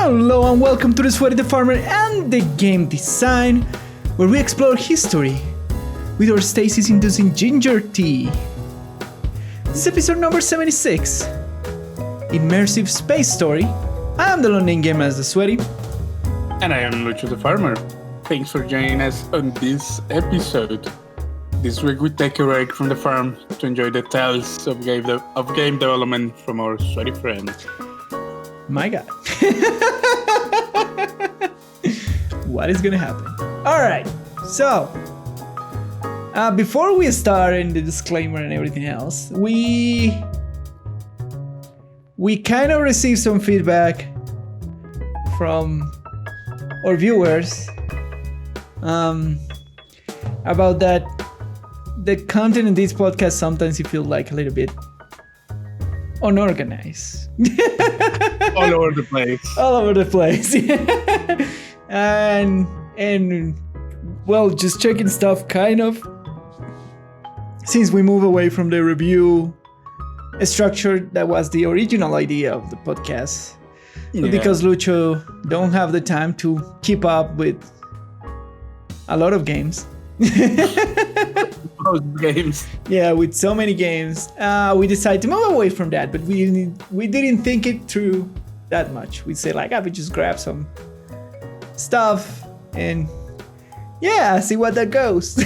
Hello and welcome to The Sweaty the Farmer and the Game Design, where we explore history with our stasis-inducing ginger tea. This is episode number 76, Immersive Space Story. I am the London Game as The Sweaty. And I am Lucho the Farmer. Thanks for joining us on this episode. This week we take a break from the farm to enjoy the tales of game development from our sweaty friend. My God. What is gonna happen? Alright, so before we start in the disclaimer and everything else, we kind of received some feedback from our viewers about that the content in this podcast sometimes you feel like a little bit unorganized. All over the place. All over the place. and well, just checking stuff kind of. Since we move away from the review structure that was the original idea of the podcast. Yeah. Because Lucho don't have the time to keep up with a lot of games. Most games. Yeah, with so many games, we decided to move away from that, but we didn't think it through that much. We said like, we just grab some stuff and see what that goes.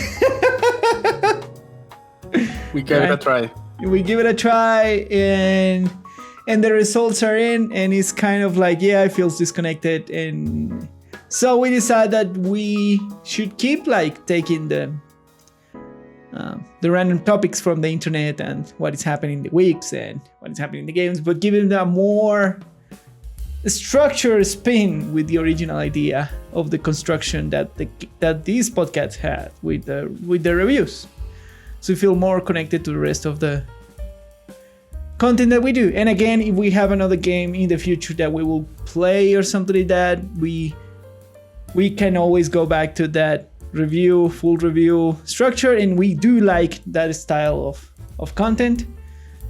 We gave it a try. We give it a try, and the results are in, and it's kind of like, it feels disconnected, and so we decided that we should keep like taking the random topics from the internet and what is happening in the weeks and what is happening in the games, but giving them a more structured spin with the original idea of the construction that these podcasts had with the reviews. So we feel more connected to the rest of the content that we do. And again, if we have another game in the future that we will play or something like that, we can always go back to that full review structure, and we do like that style of content.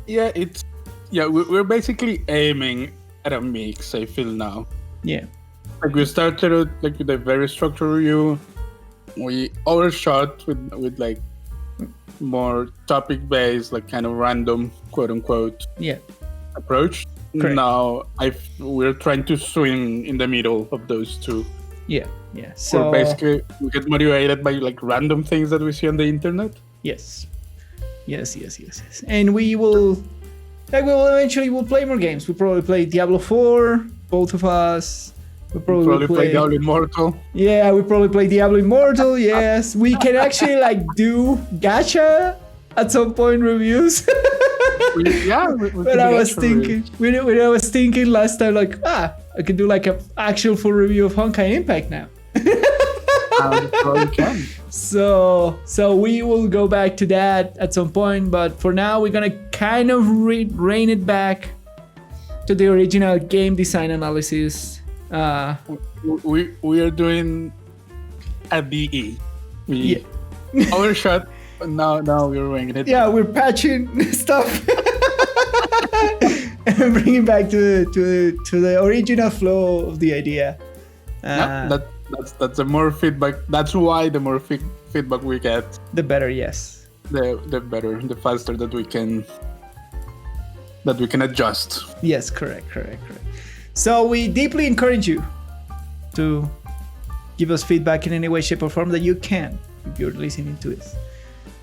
We're basically aiming at a mix, I feel now. Yeah. Like we started like with a very structured review. We overshot with like more topic based, like kind of random quote unquote approach. Correct. Now we're trying to swing in the middle of those two. Yeah. So basically, we get motivated by like random things that we see on the internet. Yes. And we will eventually play more games. We'll probably play Diablo 4, both of us. We'll probably play Diablo Immortal. Yeah, we probably play Diablo Immortal. Yes, we can actually like do gacha at some point reviews. When I was thinking last time, like I could do like an actual full review of Honkai Impact now. Probably can. So we will go back to that at some point, but for now we're gonna kind of rein it back to the original game design analysis. We are doing a DE. We overshot, but now we're winging it. Yeah, we're patching stuff and bringing back to the original flow of the idea. That's the more feedback. That's why the more feedback we get, the better. Yes. The better, the faster that we can adjust. Yes, correct. So we deeply encourage you to give us feedback in any way, shape, or form that you can if you're listening to this.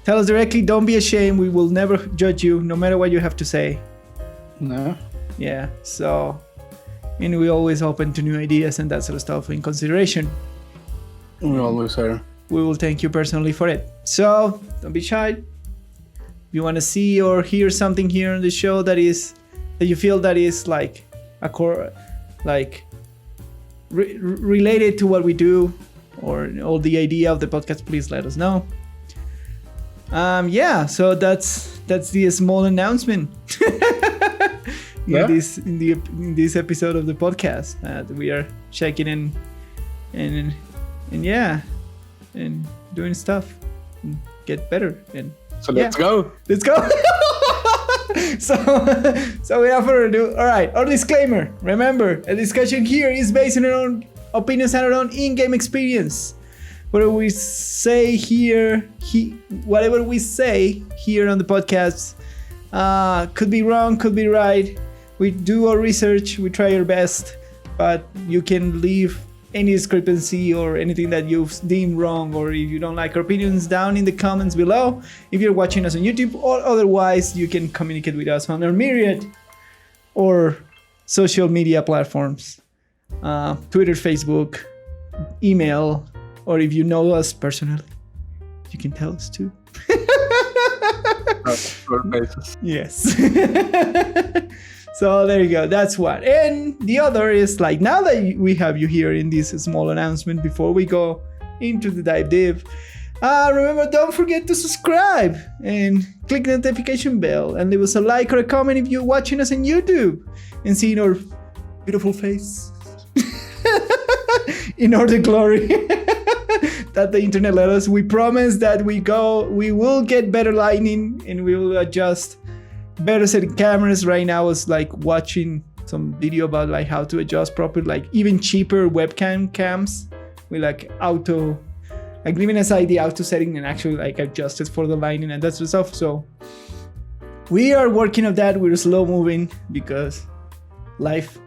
Tell us directly. Don't be ashamed. We will never judge you, no matter what you have to say. No. Yeah. So. And we always open to new ideas and that sort of stuff in consideration. We always are. We will thank you personally for it. So don't be shy. If you want to see or hear something here on the show that you feel that is like a core, like related to what we do or the idea of the podcast, please let us know. So that's the small announcement. In this episode of the podcast, we are checking in and doing stuff and get better. And so let's go. So without further ado, all right, our disclaimer. Remember, a discussion here is based on our own opinions and our own in-game experience. Whatever we say here on the podcast could be wrong, could be right. We do our research, we try our best, but you can leave any discrepancy or anything that you've deemed wrong, or if you don't like our opinions, down in the comments below. If you're watching us on YouTube, or otherwise, you can communicate with us on our myriad or social media platforms, Twitter, Facebook, email, or if you know us personally, you can tell us too. Yes. So there you go. That's one. And the other is like, now that we have you here in this small announcement before we go into the dive deep, remember, don't forget to subscribe and click the notification bell and leave us a like or a comment if you're watching us on YouTube and seeing our beautiful face in all the glory that the internet let us. We promise that we will get better lighting and we will adjust better setting cameras. Right now is like watching some video about like how to adjust properly, like even cheaper webcam cams with like giving aside the auto setting and actually like adjusted for the lighting and that sort of stuff. So we are working on that. We're slow moving because life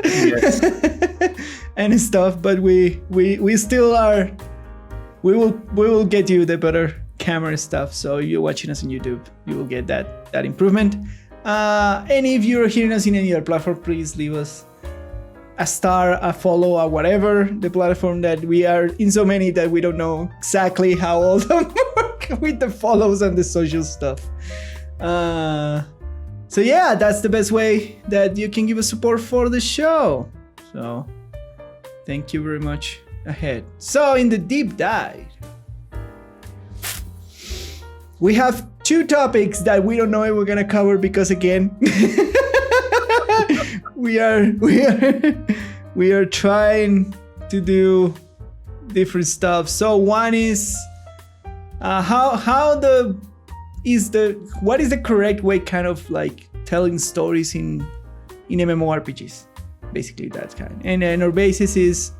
yes. And stuff, but we still are. We will get you the better camera stuff. So if you're watching us on YouTube, you will get that improvement. And if you're hearing us in any other platform, please leave us a star, a follow, or whatever the platform that we are in. So many that we don't know exactly how all of them work with the follows and the social stuff. So yeah, that's the best way that you can give us support for the show. So thank you very much. Ahead. So in the deep dive, we have two topics that we don't know if we're gonna cover because again, we are trying to do different stuff. So one is what is the correct way kind of like telling stories in MMORPGs, basically that kind. And our basis is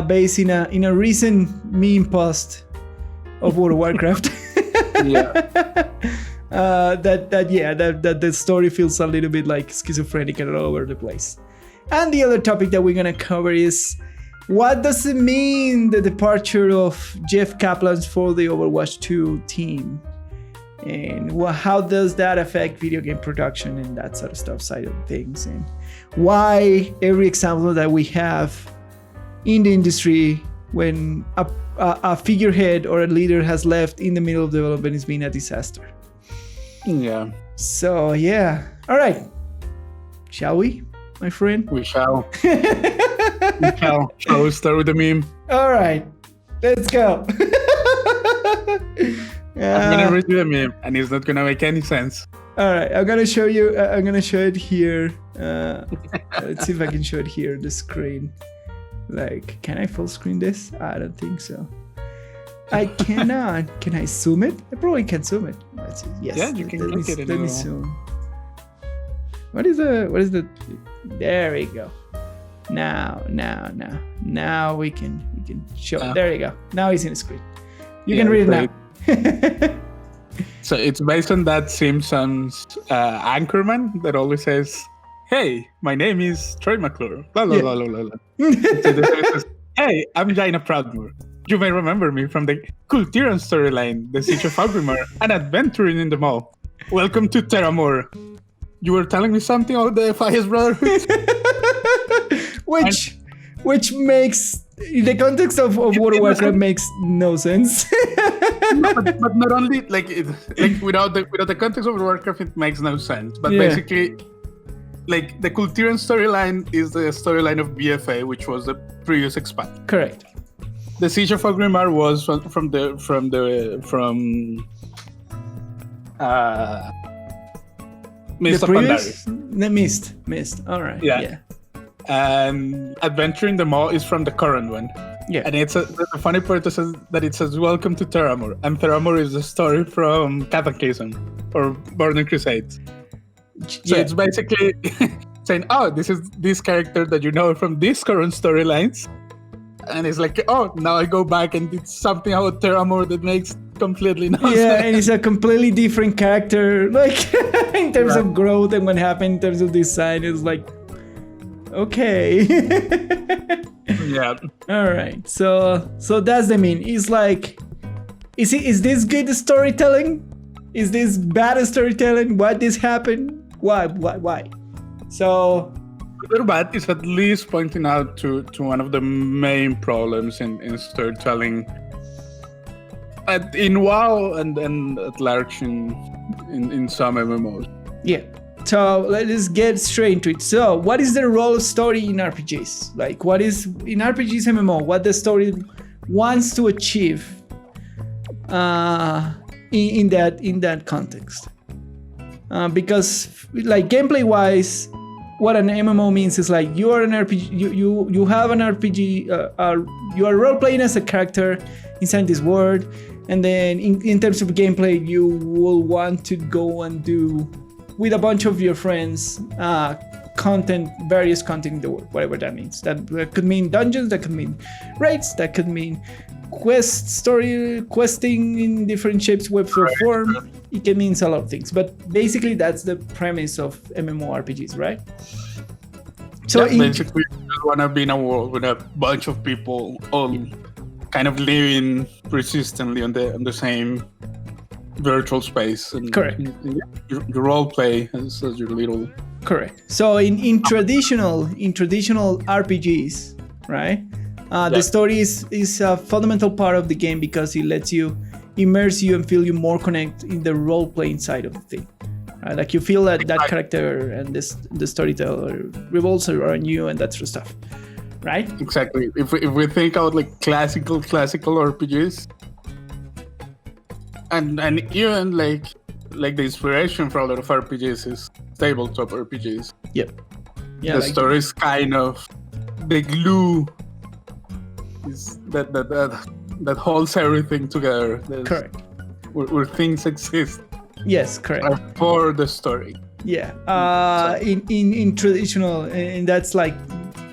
based in a recent meme post of World of Warcraft. Yeah. that the story feels a little bit like schizophrenic and all over the place. And the other topic that we're gonna cover is, what does it mean, the departure of Jeff Kaplan for the Overwatch 2 team? And how does that affect video game production and that sort of stuff side of things? And why every example that we have in the industry when a figurehead or a leader has left in the middle of development is being a disaster. Yeah. So yeah. All right. Shall we, my friend? We shall. Shall we start with the meme? All right. Let's go. I'm gonna read you the meme, and it's not gonna make any sense. All right, I'm gonna show you. I'm gonna show it here. Let's see if I can show it here on the screen. Like, can I full screen this? I don't think so. I cannot. Can I zoom it? I probably can zoom it. Let's see. Yes. Yeah, you can click it. Let me zoom. What is the? There we go. Now we can show. There you go. Now it's in the screen. You can read it now. So it's based on that Simpsons anchorman that always says, "Hey, my name is Troy McClure." Blah blah blah blah blah. So says, "Hey, I'm Jaina Proudmoore. You may remember me from the Cool Tyrann storyline, The Siege of Agrimar, and Adventuring in the Mall. Welcome to Terramore. You were telling me something about the Defiance Brotherhood?" Which makes, in the context of World of Warcraft, makes no sense. but not only like without the context of Warcraft, it makes no sense. But basically, like the Cool Tyrann storyline is the storyline of BFA, which was the previous expansion. Correct. The Siege of Agrimar was from Mist of Pandaria. Mist. All right. Yeah. And Adventure in the Mall is from the current one. Yeah. And the funny part is that it says "Welcome to Theramore," and Theramore is a story from Cataclysm or Burning Crusade. So it's basically saying, "Oh, this is this character that you know from these current storylines," and it's like, "Oh, now I go back and it's something about Theramore that makes completely no sense." Yeah, and it's a completely different character, like in terms of growth and what happened in terms of design. It's like, okay. Yeah. All right. So that's the mean. It's like, is this good storytelling? Is this bad storytelling? Why this happened? Why? So Good bad is at least pointing out to one of the main problems in storytelling in WoW and at large in some MMOs. yeah. So let's get straight into it. So what is the role of story in RPGs? Like, what is in RPGs MMO? What the story wants to achieve in that context? Because like gameplay wise, what an MMO means is like you are an RPG. You have an RPG. You are role playing as a character inside this world, and then in terms of gameplay, you will want to go and do with a bunch of your friends various content in the world, whatever that means. That could mean dungeons, that could mean raids, that could mean questing in different shapes, webs, or form. It can mean a lot of things, but basically that's the premise of MMORPGs, right? So basically, you just want to be in a world with a bunch of people all kind of living persistently on the same virtual space, and correct. Your role play as your little. Correct. So in traditional RPGs, right? The story is a fundamental part of the game because it lets you immerse you and feel you more connect in the role playing side of the thing. Right? Like you feel that character and the storyteller revolves around you and that sort of stuff, right? Exactly. If we think about like classical RPGs. And even like the inspiration for a lot of RPGs is tabletop RPGs. Yep. Yeah. The story is kind of the glue is that holds everything together. Correct. Where things exist. Yes, correct. For the story. Yeah. In traditional, and that's like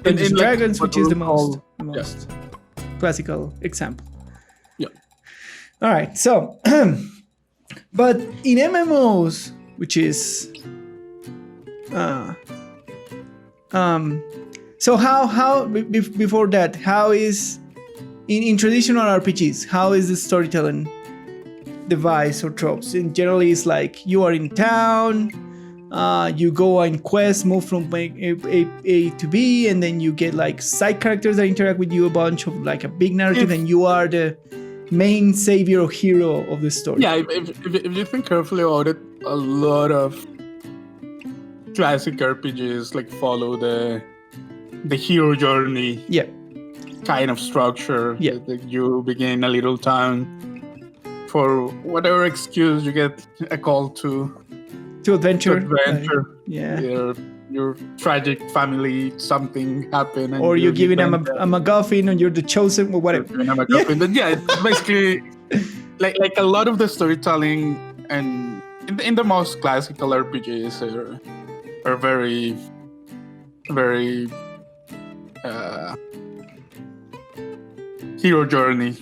Dungeons and Dragons, which is the most classical example. All right, so, but in MMOs, which is, so how before that, how is in traditional RPGs, how is the storytelling device or tropes? And generally, it's like you are in town, you go on quest, move from A to B, and then you get like side characters that interact with you a bunch of like a big narrative, and you are the main savior or hero of the story. Yeah, if you think carefully about it, a lot of classic RPGs like follow the hero journey. Yeah. Kind of structure. Yeah. Like you begin a little town. For whatever excuse, you get a call to adventure. Yeah. Your tragic family, something happened. Or you're giving them a MacGuffin and you're the chosen or whatever. But yeah, it's basically like a lot of the storytelling and in the most classical RPGs are very, very hero journey.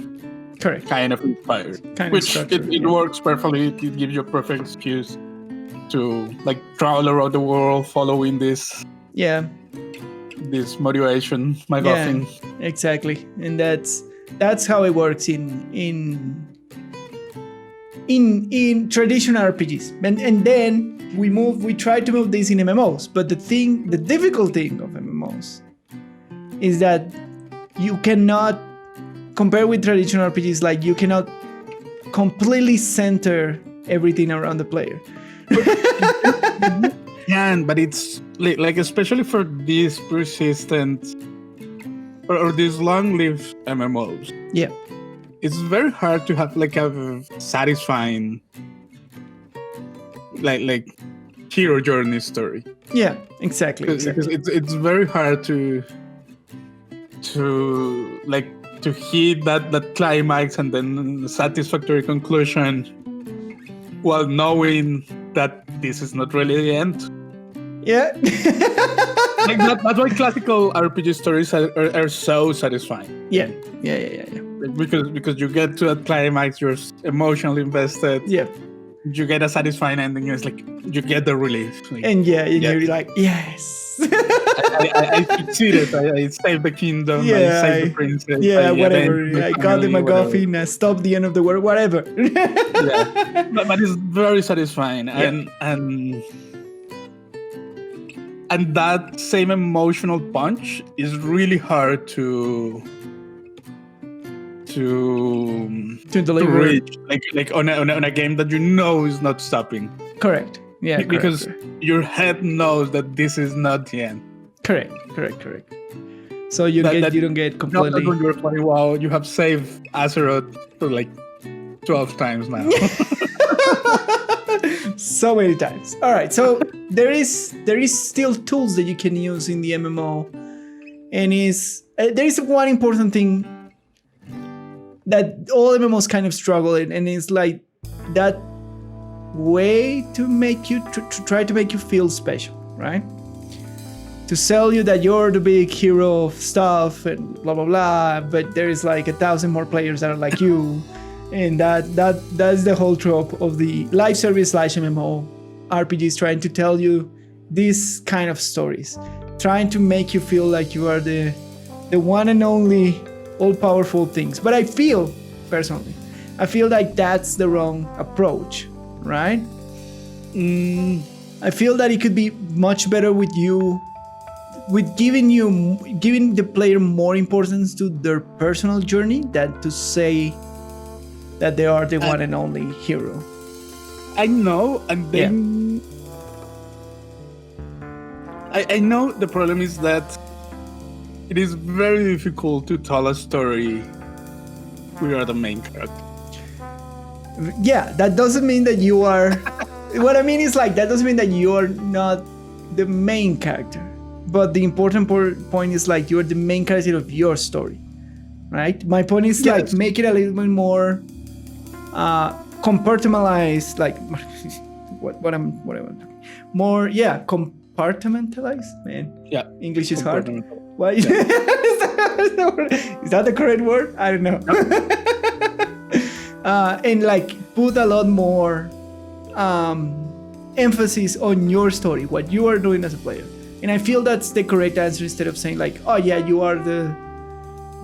Correct. Kind of inspired. It works perfectly. It gives you a perfect excuse to like travel around the world following this motivation MacGuffin. Yeah, exactly. And that's how it works in traditional RPGs. And then we try to move this in MMOs, but the difficult thing of MMOs is that you cannot compare with traditional RPGs, like you cannot completely center everything around the player. Yeah, but it's like especially for these persistent or these long-lived MMOs. Yeah, it's very hard to have like a satisfying like hero journey story. Yeah, exactly. Because it's very hard to like to hit that climax and then satisfactory conclusion while knowing that this is not really the end. Yeah. That's why classical RPG stories are so satisfying. Yeah. Because you get to that climax, you're emotionally invested. Yeah. You get a satisfying ending. It's like you get the relief. Like, and you're like, yes. I succeeded. I saved the kingdom. I saved the princess. Yeah, whatever. I got the MacGuffin. I stopped the end of the world. Whatever. Yeah, but it's very satisfying, yeah. and that same emotional punch is really hard to deliver, reach, like on a game that you know is not stopping. Correct. Yeah, because your head knows that this is not the end. Correct. So you don't get completely. When you're playing WoW, you have saved Azeroth like 12 times now. So many times. All right. So there is still tools that you can use in the MMO, and there is one important thing that all MMOs kind of struggle in, and it's like that way to make you to try to make you feel special, right? To sell you that you're the big hero of stuff and blah blah blah, but there is like 1,000 more players that are like you, and that's the whole trope of the live service / MMO RPGs, trying to tell you these kind of stories, trying to make you feel like you are the one and only all-powerful things. But I feel personally like that's the wrong approach. Right? I feel that it could be much better with giving the player more importance to their personal journey than to say that they are the one and only hero. I know, and then I know the problem is that it is very difficult to tell a story without the main character. Yeah, that doesn't mean that you are. What I mean is like that doesn't mean that you are not the main character, but the important point is like you are the main character of your story, right? My point is like make it a little bit more compartmentalized, like what I'm more compartmentalized. Man, yeah, English is hard. Why? Is that the correct word? I don't know. And like put a lot more emphasis on your story, what you are doing as a player. And I feel that's the correct answer, instead of saying like, oh yeah, you are the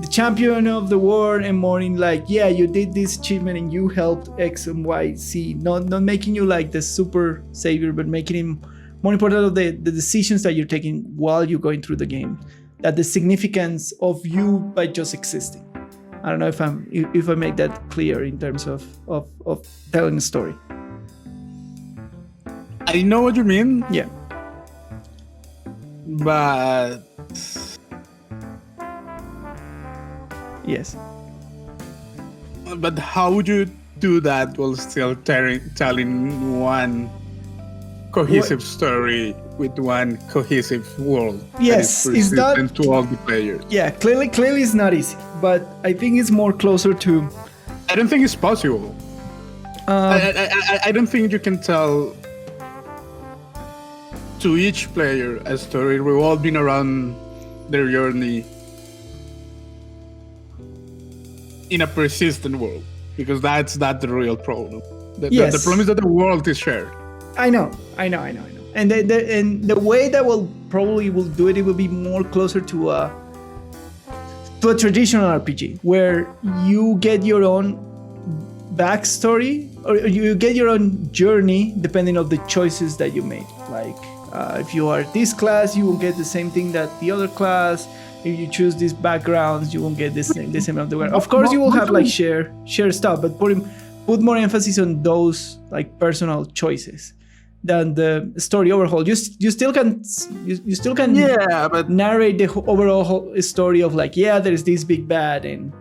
champion of the world, and more in like, yeah, you did this achievement and you helped X and Y, Z. Not making you like the super savior, but making him more important of the decisions that you're taking while you're going through the game. That the significance of you by just existing. I don't know if I make that clear in terms of telling a story. I know what you mean. Yeah. But yes. But how would you do that while still telling one cohesive story with one cohesive world? Yes, is that to all the players? Yeah, clearly it's not easy, but I think it's more closer to. I don't think it's possible. I don't think you can tell to each player a story revolving around their journey in a persistent world, because that's the real problem. The problem is that the world is shared. I know. And the way that will do it will be more closer to a traditional RPG, where you get your own backstory, or you get your own journey depending on the choices that you made. Like if you are this class, you will get the same thing that the other class. If you choose these backgrounds, you won't get the same amount of work. Of course, you will have like share stuff, but put more emphasis on those like personal choices than the story overhaul. You still can but narrate the overall story of like, yeah, there's this big bad and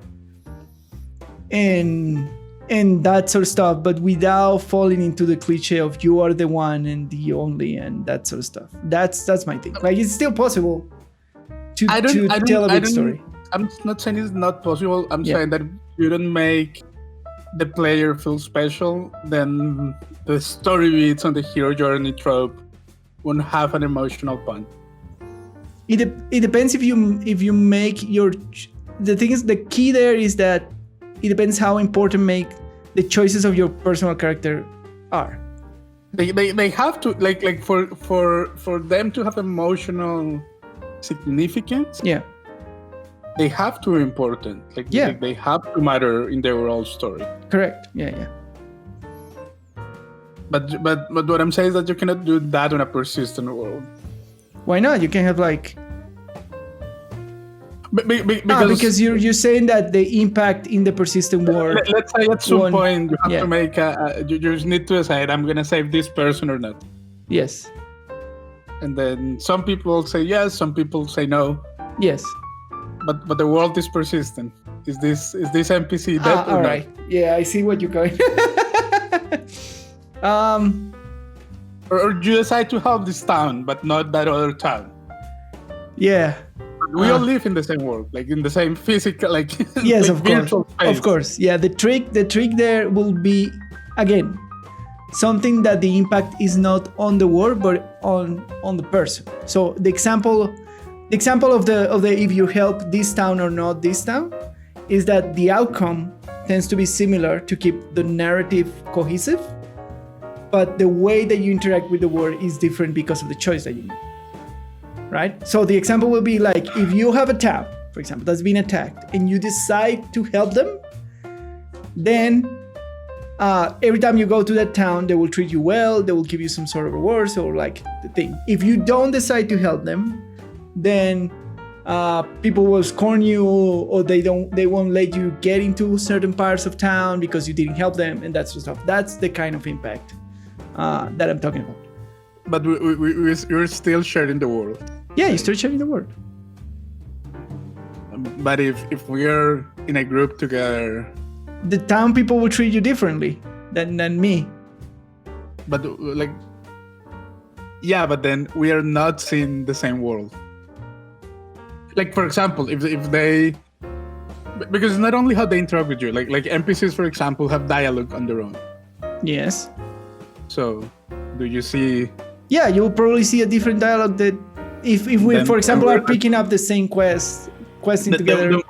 that sort of stuff, but without falling into the cliche of you are the one and the only and that sort of stuff. That's my thing. Like, it's still possible to tell a big story. I'm not saying it's not possible. I'm saying that if you don't make the player feel special, then the story beats on the hero journey trope won't have an emotional punch. It depends if you make your. The thing is, the key there is that it depends how important make the choices of your personal character are. They have to like for them to have emotional significance. Yeah. They have to be important. Like they have to matter in the overall story. Correct. Yeah. But what I'm saying is that you cannot do that in a persistent world. Why not? You can have like. Because you're saying that the impact in the persistent world. Let's say at some point you have to make you just need to decide, I'm gonna save this person or not. Yes. And then some people say yes, some people say no. Yes. But the world is persistent. Is this NPC dead or all not? right. Yeah, I see what you're going. Or you decide to help this town, but not that other town. Yeah. We all live in the same world, like in the same physical, like yes, like of course, space. Of course. Yeah, the trick there will be again something that the impact is not on the world but on the person. So the example of the if you help this town or not this town is that the outcome tends to be similar to keep the narrative cohesive, but the way that you interact with the world is different because of the choice that you make. Right? So the example will be like if you have a town, for example, that's been attacked and you decide to help them, then every time you go to that town, they will treat you well, they will give you some sort of rewards or like the thing. If you don't decide to help them, then people will scorn you or they won't let you get into certain parts of town because you didn't help them and that sort of stuff. That's the kind of impact that I'm talking about. But we're still sharing the world. Yeah, you're still sharing the world. But if we are in a group together, the town people will treat you differently than me. But but then we are not seeing the same world. Like for example, if they, because it's not only how they interact with you. Like NPCs, for example, have dialogue on their own. Yes. So, do you see? Yeah, you'll probably see a different dialogue that if we, for example, are picking up the same questing together.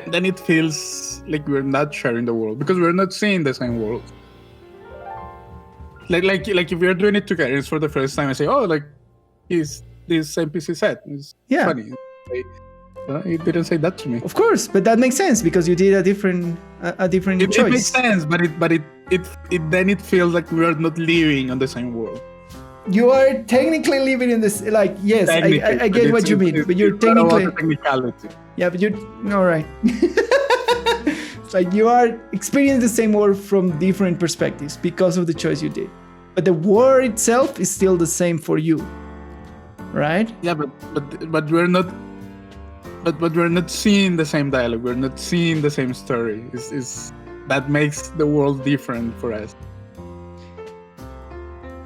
Then it feels like we're not sharing the world because we're not seeing the same world. Like if we're doing it together, it's for the first time. I say, oh, like this NPC said, it's funny. He didn't say that to me. Of course, but that makes sense because you did a different choice. It makes sense, but it feels like we are not living on the same world. You are technically living in this, like, yes, I get what you mean, but you're technically. Technicality. Yeah, but you're all right. It's like you are experiencing the same world from different perspectives because of the choice you did, but the world itself is still the same for you, right? Yeah, but we're not. But we're not seeing the same dialogue. We're not seeing the same story. Is that makes the world different for us.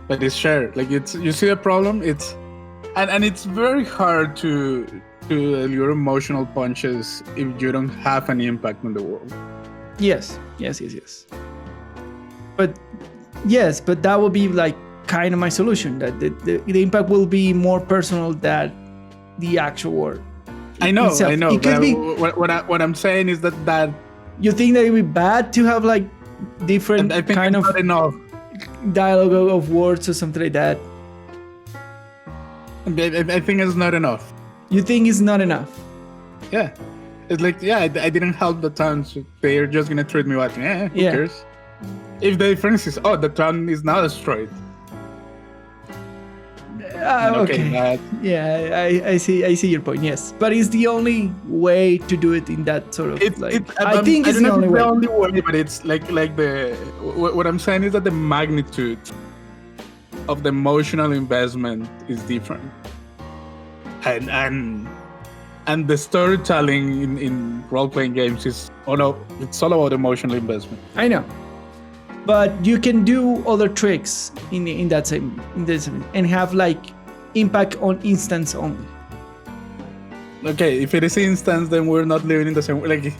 But it's shared. Like you see a problem. It's very hard to your emotional punches if you don't have any impact on the world. Yes. But that will be like kind of my solution. That the impact will be more personal than the actual world. I know. It could be, what I'm saying is that you think that it would be bad to have like different I think kind it's of not enough. Dialogue of words or something like that. I think it's not enough. You think it's not enough? Yeah, it's like I didn't help the town, so they're just gonna treat me like who cares? If the difference is the town is now destroyed. Okay. I see your point. Yes, but it's the only way to do it in that sort of I think it's the only way. But it's like the what I'm saying is that the magnitude of the emotional investment is different, and the storytelling in role-playing games is it's all about emotional investment. I know. But you can do other tricks in that same and have like impact on instance only. okay, if it is instance, then we're not living in the same way.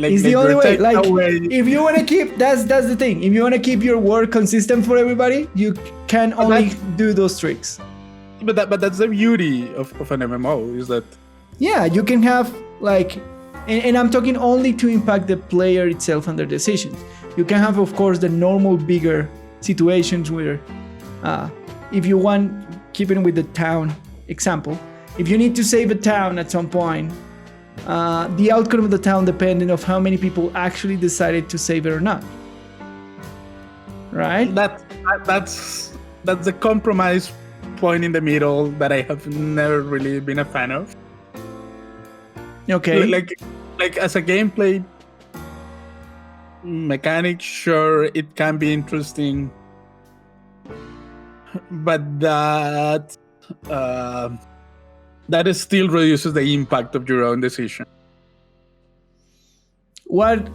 It's the only way. Like, if you want to keep, that's the thing. If you want to keep your work consistent for everybody, you can only do those tricks. But that's the beauty of an MMO, is that. Yeah, you can have like, and I'm talking only to impact the player itself and their decisions. You can have, of course, the normal bigger situations where, if you want, keeping with the town example, if you need to save a town at some point. The outcome of the town depending on how many people actually decided to save it or not, right? That's a compromise point in the middle that I have never really been a fan of. Okay. Like as a gameplay mechanic, sure, it can be interesting, but that still reduces the impact of your own decision. What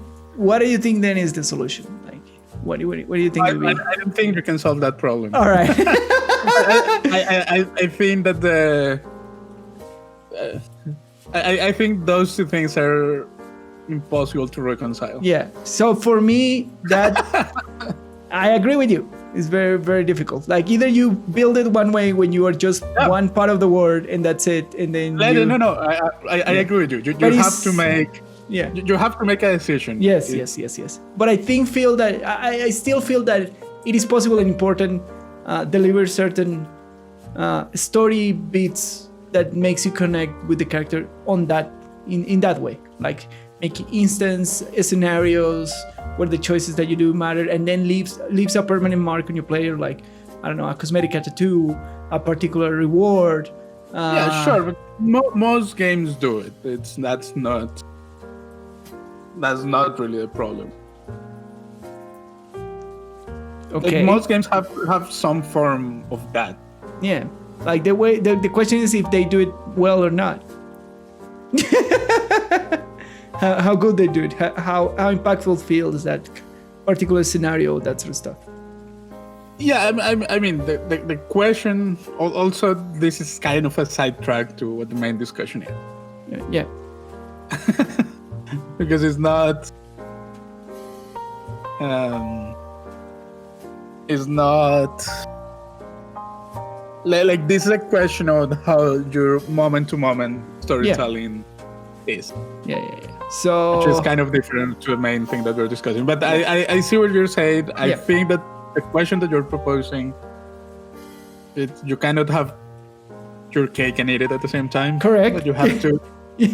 do you think then is the solution? Like, what do you think? I don't think you can solve that problem. All right. I think that I think those two things are impossible to reconcile. Yeah. So for me, that I agree with you. It's very, very difficult. Like, either you build it one way when you are just one part of the world and that's it, and then I agree with you. You have to make you have to make a decision. Yes. But I feel that I still feel that it is possible and important deliver certain story beats that makes you connect with the character on that in that way, like making instance scenarios where the choices that you do matter, and then leaves a permanent mark on your player, like, I don't know, a cosmetic tattoo, a particular reward. Yeah, sure, but most games do it. That's not really a problem. Okay. Like, most games have some form of that. Yeah, like the way the question is if they do it well or not. How good they do it, how impactful feels that particular scenario, that sort of stuff. Yeah, I mean, the question, also, this is kind of a sidetrack to what the main discussion is. Yeah. Because it's not like, this is a question of how your moment-to-moment storytelling is. Yeah. So, which is kind of different to the main thing that we're discussing. But I see what you're saying. I think that the question that you're proposing, you cannot have your cake and eat it at the same time. Correct. But you have to. you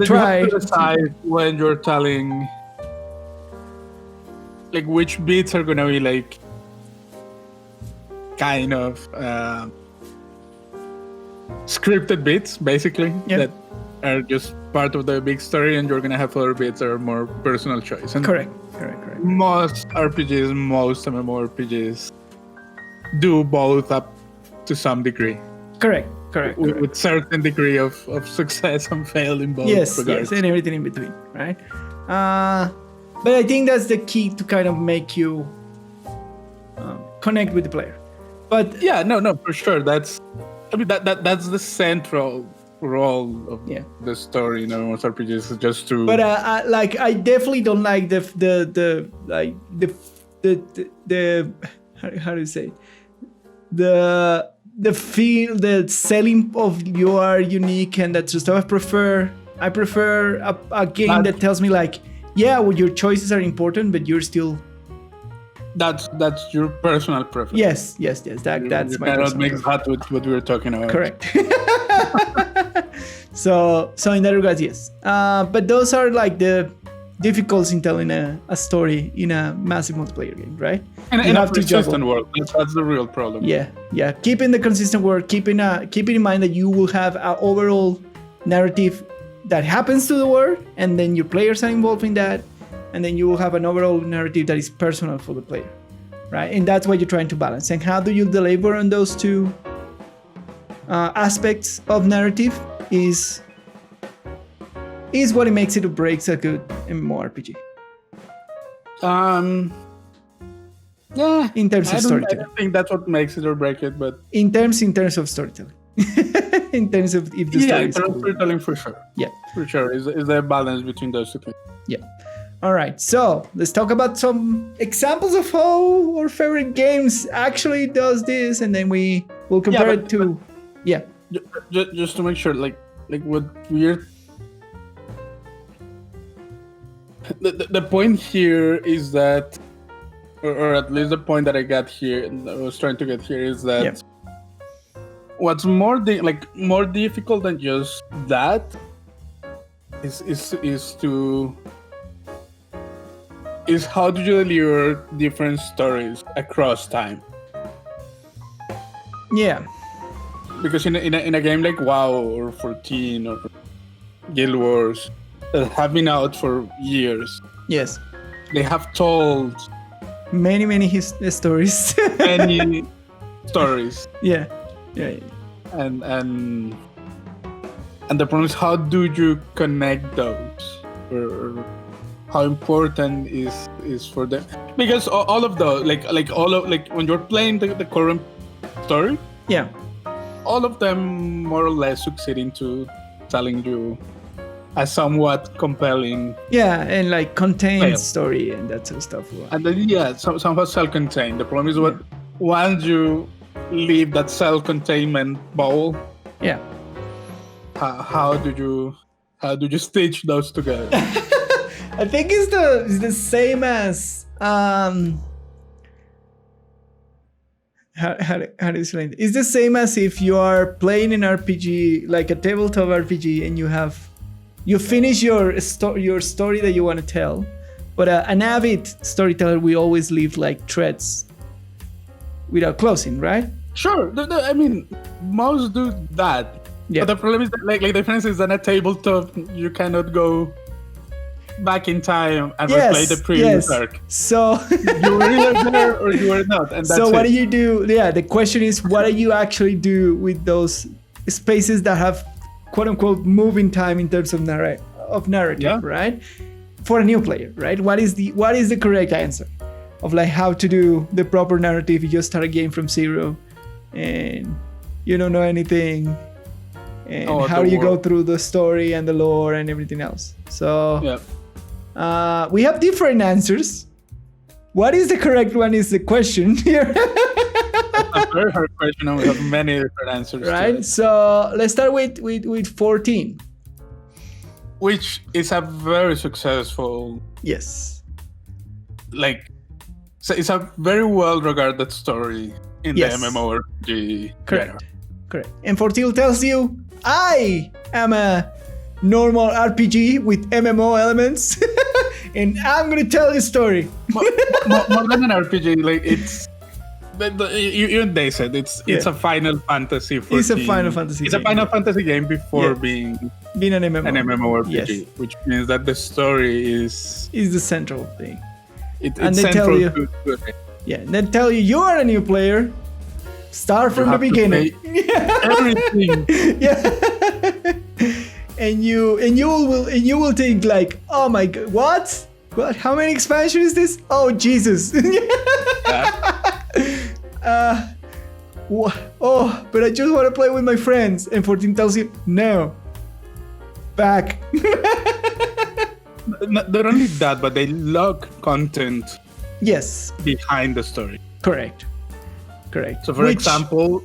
try. You have to decide when you're telling, like, which beats are gonna be like kind of scripted bits, basically, that are just part of the big story, and you're gonna have other bits that are more personal choice. And correct. Most MMORPGs do both up to some degree. Correct. With certain degree of success and fail in both regards. Yes, and everything in between, right? But I think that's the key to kind of make you connect with the player. But yeah, no, for sure. That's the central role of the story in MMOs RPGs, just to. But I definitely don't like the how do you say, the feel, the selling of you are unique and that stuff. I prefer a game that tells me, like, well, your choices are important, but you're still. That's your personal preference. Yes. That's my. Cannot mix that with what we were talking about. Correct. So in that regard, yes. But those are like the difficulties in telling a story in a massive multiplayer game, right? And in a consistent world, that's the real problem. Yeah. Keeping the consistent world, keeping in mind that you will have an overall narrative that happens to the world, and then your players are involved in that, and then you will have an overall narrative that is personal for the player, right? And that's what you're trying to balance. And how do you deliver on those two aspects of narrative is what it makes it or breaks a good MMORPG. Yeah. In terms of storytelling. I don't think that's what makes it or break it, but in terms of storytelling. in terms of if the story is cool. Storytelling for sure. Yeah, for sure. Is there a balance between those two things? Yeah. All right, so let's talk about some examples of how our favorite games actually does this, and then we will compare it to. Yeah. Just to make sure, like what we're. The point here is that, or at least the point that I got here, and I was trying to get here, is that what's more difficult than just that is how do you deliver different stories across time. Yeah. Because in a game like WoW or 14 or Guild Wars that have been out for years, yes, they have told many stories. many stories. Yeah. And the problem is, how do you connect those, or how important is for them? Because all of those, like when you're playing the current story, yeah, all of them more or less succeed into telling you a somewhat compelling, and like contained story and that sort of stuff. And then somehow self-contained. The problem is once you leave that self-containment bubble, how do you stitch those together? I think it's the same as how to explain it? It's the same as if you are playing an RPG, like a tabletop RPG, and you finish your story that you want to tell, but an avid storyteller will always leave like threads without closing, right? Sure. I mean, most do that. Yeah. But the problem is that, like the difference is that a tabletop, you cannot go back in time and replay the previous arc. So you were either there or you were not, and that's so what do you do? Yeah, the question is, what do you actually do with those spaces that have quote unquote moving time in terms of narrative, right? For a new player, right? What is the correct answer of like how to do the proper narrative? You just start a game from zero and you don't know anything, and how do you go through the story and the lore and everything else? So we have different answers. What is the correct one is the question here. That's a very hard question, and we have many different answers. Right. So let's start with 14, which is a very successful. Yes. Like, so it's a very well regarded story in the MMO RPG. Correct. And 14 tells you, I am a normal RPG with MMO elements, and I'm gonna tell you a story. more than an RPG, like it's. Even they said it's a Final Fantasy 14. It's a Final Fantasy. It's a Final Fantasy game before being an MMO. An MMORPG, which means that the story is the central thing. It's and they central tell you, to it. And they tell you are a new player. Start from the beginning. Everything. And you will think like, oh my god, what? How many expansions is this? Oh Jesus. But I just want to play with my friends. And 14 tells you, no. Back. Not only that, but they lock content. Yes. Behind the story. Correct. So, for example,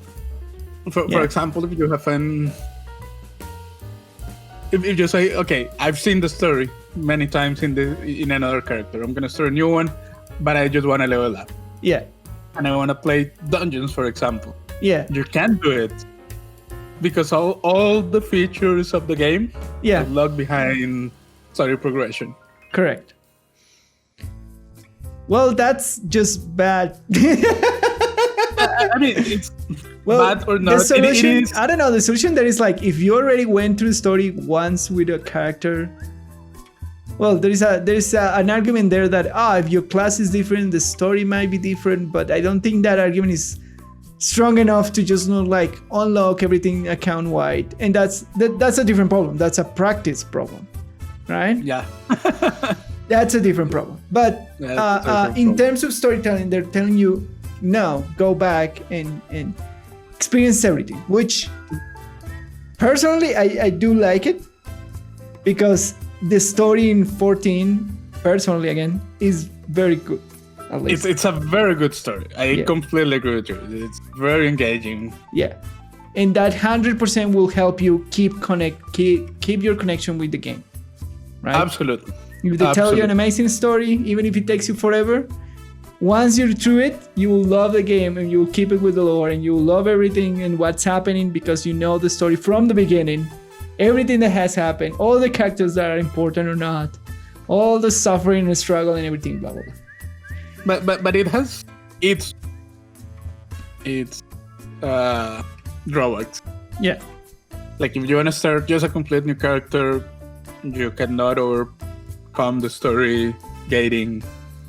if you have if you say, okay, I've seen the story many times in another character, I'm gonna start a new one, but I just want to level up. Yeah. And I want to play dungeons, for example. Yeah. You can't do it because all the features of the game are locked behind story progression. Correct. Well, that's just bad. I mean, it's bad or not. The solution, it is. I don't know. The solution there is like, if you already went through the story once with a character, well, there is an argument there that if your class is different, the story might be different. But I don't think that argument is strong enough to just not like unlock everything account wide, and that's a different problem. That's a practice problem, right? Yeah. That's a different problem. But in terms of storytelling, they're telling you, no, go back and experience everything, which Personally, I do like it because the story in 14, personally again, is very good. At least. It's a very good story. I completely agree with you. It's very engaging. Yeah. And that 100% will help you keep your connection with the game. Right? Absolutely. If they tell you an amazing story, even if it takes you forever, once you're through it, you will love the game and you will keep it with the lore and you will love everything and what's happening because you know the story from the beginning, everything that has happened, all the characters that are important or not, all the suffering and struggle and everything, blah, blah, blah. But it has its drawbacks. Yeah. Like if you want to start just a complete new character, you cannot overcome the story gating.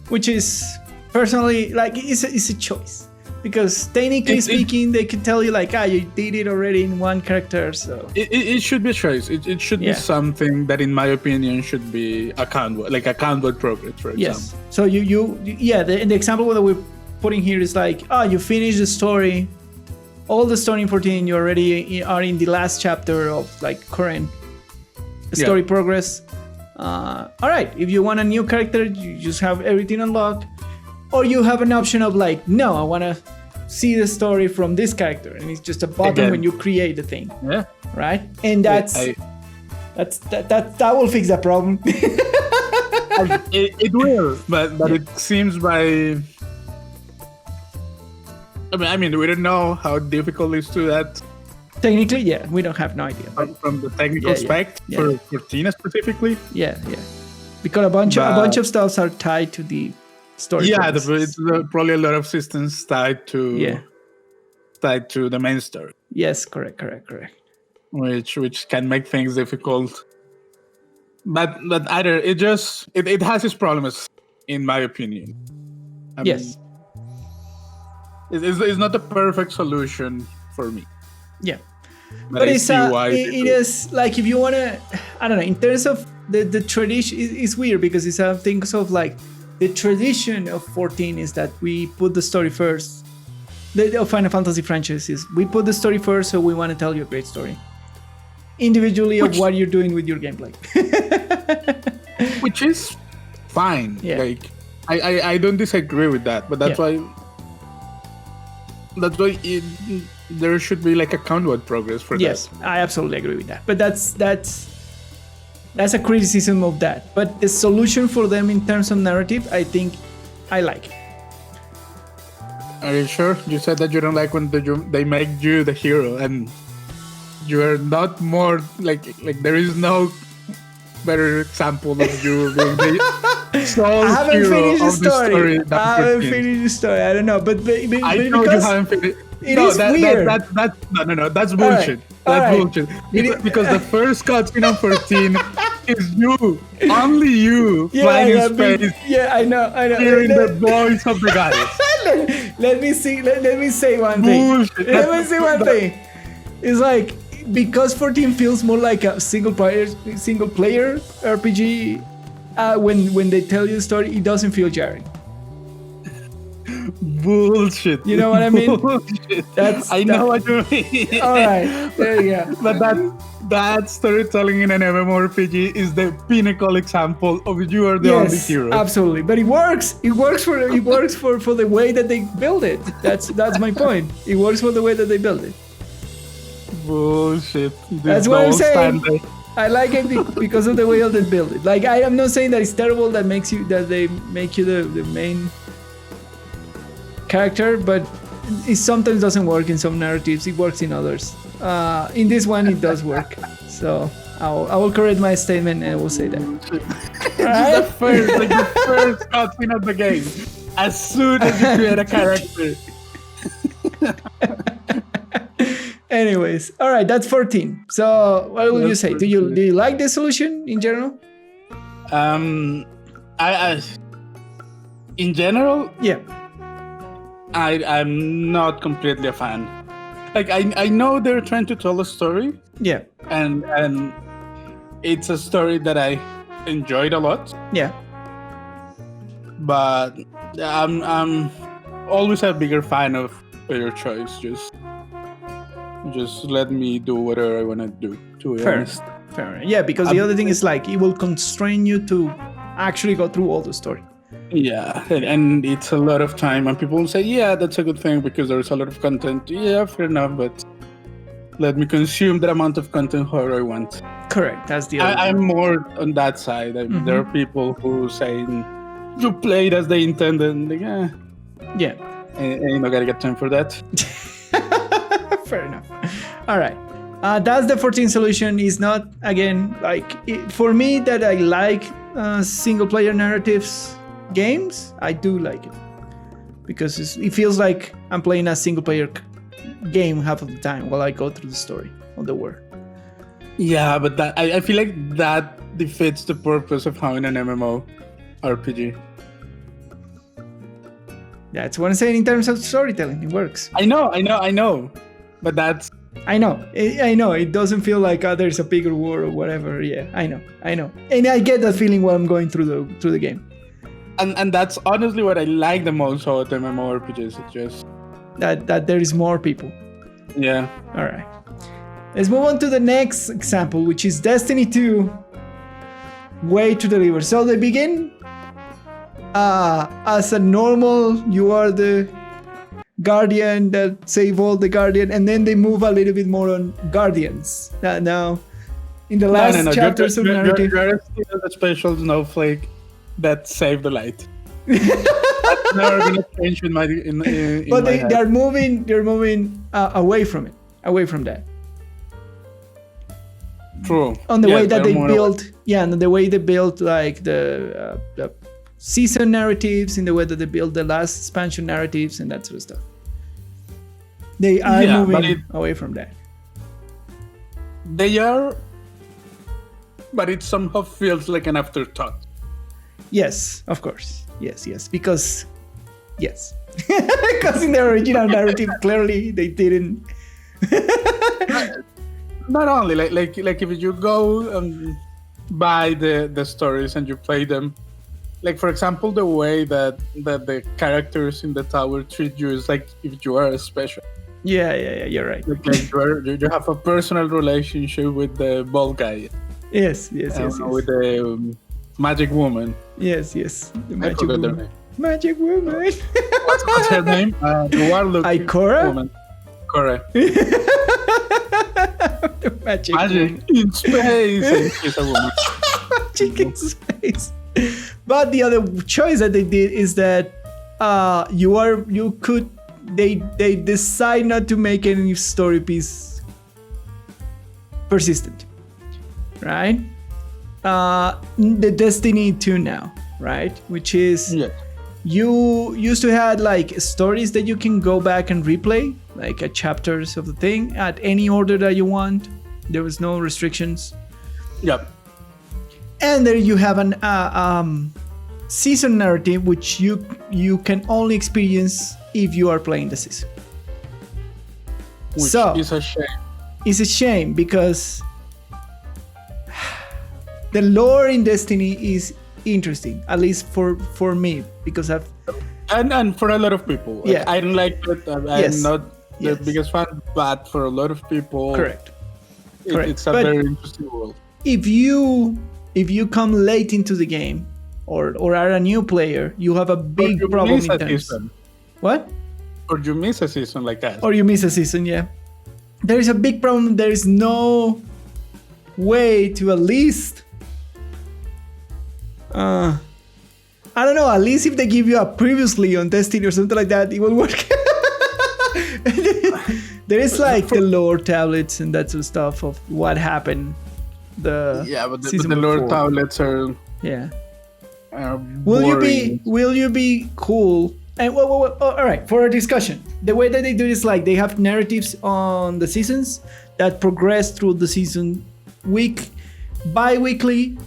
Which is personally like it's a choice. Because technically speaking, they could tell you like, you did it already in one character, so it should be a choice. It should be something that, in my opinion, should be a countwide progress, for example. Yes. So the example that we're putting here is like, you finish the story, all the story in 14, you already are in the last chapter of like current story progress. All right, if you want a new character, you just have everything unlocked. Or you have an option of like, no, I want to see the story from this character, and it's just a button when you create the thing. Yeah. Right. And that will fix that problem. it will, but it seems by. I mean, we don't know how difficult it is to that. Technically, we don't have no idea. From the technical aspect for Tina specifically. Yeah. Because a bunch of stuffs are tied to the story. Yeah, it's probably a lot of systems tied to the main story. Yes, correct. Which can make things difficult. But either it has its problems, in my opinion. I mean, it's not the perfect solution for me. Yeah. But it is like if you want to, I don't know, in terms of the tradition, it's weird because it's a thing of like the tradition of 14 is that we put the story first. The Final Fantasy franchise is we put the story first, so we want to tell you a great story. Individually of what you're doing with your gameplay. Which is fine. Yeah. Like I don't disagree with that, but that's why there should be like a countwide progress for that. Yes, I absolutely agree with that. But that's a criticism of that. But the solution for them in terms of narrative, I think I like it. Are you sure? You said that you don't like when they make you the hero, and you are not more like there is no better example of you being the sole hero of the story. I haven't finished the story. I don't know, but I know you haven't finished. It's weird. That's bullshit. That's bullshit. Because the first cutscene on 14 is you, only you, flying in space. I know. Hearing the voice of the goddess. Let me say one thing. Bullshit. Let me say one thing. It's like because 14 feels more like a single player RPG. When they tell you the story, it doesn't feel jarring. Bullshit. You know what I mean? Bullshit. I know what you mean. All right, there you go. But that storytelling in an MMORPG is the pinnacle example of you are the only hero. Absolutely. But it works. It works for the way that they build it. That's my point. It works for the way that they build it. Bullshit. That's what I'm saying. Standard. I like it because of the way that they build it. Like I am not saying that it's terrible that they make you the main character, but it sometimes doesn't work in some narratives. It works in others. In this one, it does work. So I will correct my statement and I will say that. Right? the first cutscene of the game. As soon as you create a character. Anyways, all right, that's 14. So what will you say? Do you like the solution in general? I in general, I'm not completely a fan. Like I know they're trying to tell a story. Yeah. And it's a story that I enjoyed a lot. Yeah. But I'm always a bigger fan of your choice. Just Just let me do whatever I want to do, to be honest. Fair. Yeah, because the other thing is like it will constrain you to actually go through all the story. Yeah, and it's a lot of time, and people will say, yeah, that's a good thing because there's a lot of content. Yeah, fair enough, but let me consume that amount of content however I want. Correct, that's the other I'm more on that side. There are people who say, you played as they intended, and like, yeah. And I gotta get time for that. Fair enough. All right. That's the 14 solution. Is not, again, like, for me that I like single player narratives games, I do like it. Because it feels like I'm playing a single player game half of the time while I go through the story of the world. Yeah, but that I feel like that defeats the purpose of having an MMO RPG. That's what I'm saying in terms of storytelling. It works. I know. But that's... I know. It doesn't feel like there's a bigger war or whatever. Yeah, I know. And I get that feeling while I'm going through the game. And that's honestly what I like the most about MMORPGs. It's just... That there is more people. Yeah. All right. Let's move on to the next example, which is Destiny 2 Way to Deliver. So they begin as a normal, you are the guardian that save all the guardian, and then they move a little bit more on guardians. Now, in the last chapters of narrative, you're still the special snowflake that saved the light. That's never gonna change in my but my head. they're moving away from it, away from that. True. On the way that they build, and the way they build like the season narratives, in the way that they build the last expansion narratives and that sort of stuff. They are moving away from that. They are, but it somehow feels like an afterthought. Yes, of course. Yes. Because in the original narrative, clearly they didn't. Not only like if you go and buy the stories and you play them, like for example the way that the characters in the tower treat you is like if you are special. Yeah, you're right. Like you have a personal relationship with the bald guy. Yes. With the magic woman. Yes. The magic woman. Magic woman. What's her name? The warlock woman. Correct. Magic in space. And she's a woman. Magic in space. But the other choice that they did is that they decide not to make any story piece persistent, right? The Destiny 2 now, right? Which is you used to have like stories that you can go back and replay, like chapters of the thing at any order that you want. There was no restrictions. Yep. And there you have an season narrative, which you can only experience if you are playing the season. Which is a shame. It's a shame because the lore in Destiny is interesting, at least for me, because I've... And for a lot of people. Yeah. I don't like it. I'm not the biggest fan, but for a lot of people... Correct. It's a very interesting world. If you come late into the game or are a new player, you have a big problem in terms... Season. What? Or you miss a season like that. Or you miss a season, yeah. There is a big problem. There is no way to at least... I don't know, at least if they give you a previously on Destiny or something like that, it will work. There is like the lore tablets and that sort of stuff of what happened. But the lore tablets are... Yeah. Boring. Will you be cool? And all right, for a discussion, the way that they do this, like they have narratives on the seasons that progress through the season bi-weekly,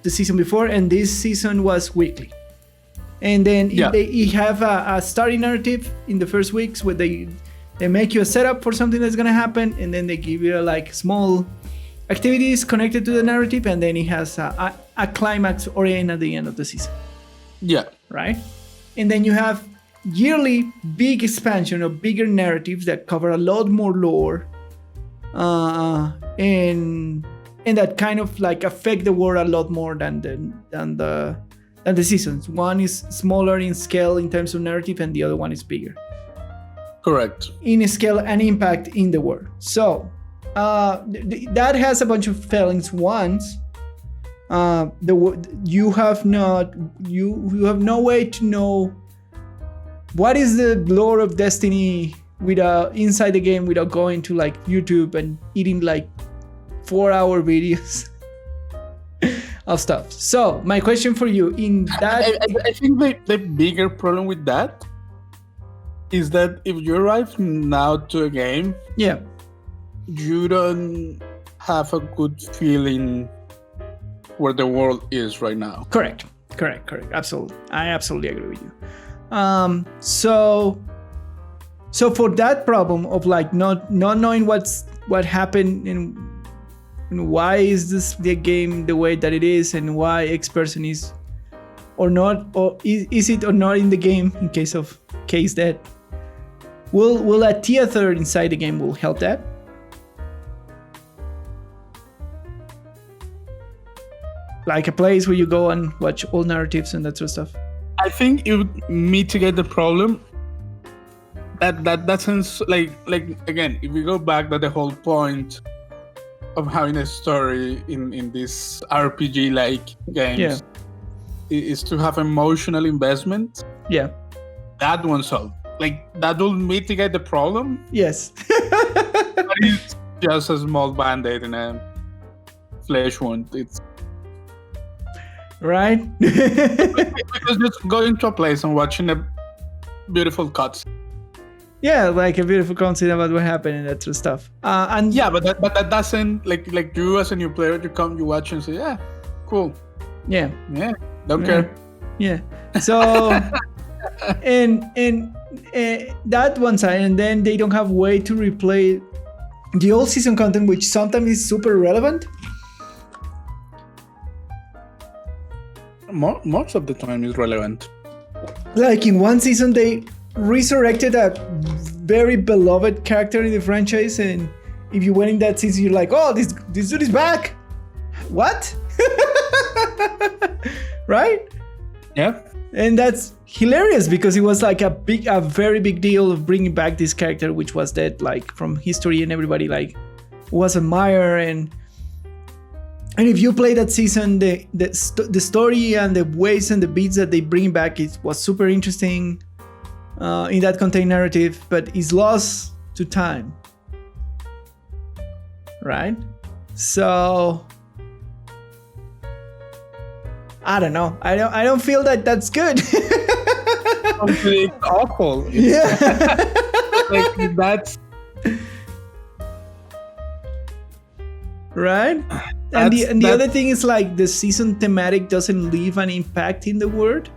the season before, and this season was weekly. And then you have a starting narrative in the first weeks where they make you a setup for something that's gonna happen, and then they give you like small activities connected to the narrative, and then it has a climax or end at the end of the season. Yeah. Right? And then you have yearly big expansion of bigger narratives that cover a lot more lore and that kind of like affect the world a lot more than the seasons. One is smaller in scale in terms of narrative, and the other one is bigger. Correct. In scale and impact in the world. So that has a bunch of failings. Once you have no way to know what is the lore of Destiny inside the game without going to like YouTube and eating like 4-hour videos of stuff. So my question for you in that, I think the bigger problem with that is that if you arrive now to a game, you don't have a good feeling where the world is right now. Correct. Absolutely. I absolutely agree with you. So for that problem of like not knowing what happened and why is the game the way that it is, and why X person is or not, or is it or not in the game in case that will a theater inside the game will help that? Like a place where you go and watch all narratives and that sort of stuff. I think it would mitigate the problem. That sense, like again, if we go back to the whole point of having a story in these RPG like games is to have emotional investment. Yeah. That one solved. Like that will mitigate the problem. Yes. But it's just a small band-aid in a flesh wound. It's right. because just going to a place and watching a beautiful cuts. Yeah, like a beautiful concept about what happened and that sort of stuff. And but that doesn't like you as a new player, you watch and say, yeah, cool. Yeah. Don't care. Yeah. So and that one side, and then they don't have way to replay the old season content, which sometimes is super relevant. Most of the time is relevant. Like in one season, they resurrected a very beloved character in the franchise, and if you went in that season, you're like, oh, this dude is back. What? Right? Yeah. And that's hilarious because it was like a very big deal of bringing back this character, which was dead like from history, and everybody like was admired. And if you play that season, the story and the ways and the beats that they bring back, it was super interesting in that contained narrative, but it's lost to time, right? So I don't know. I don't feel that that's good. It's awful. Like that's right. And the other thing is like the season thematic doesn't leave an impact in the world,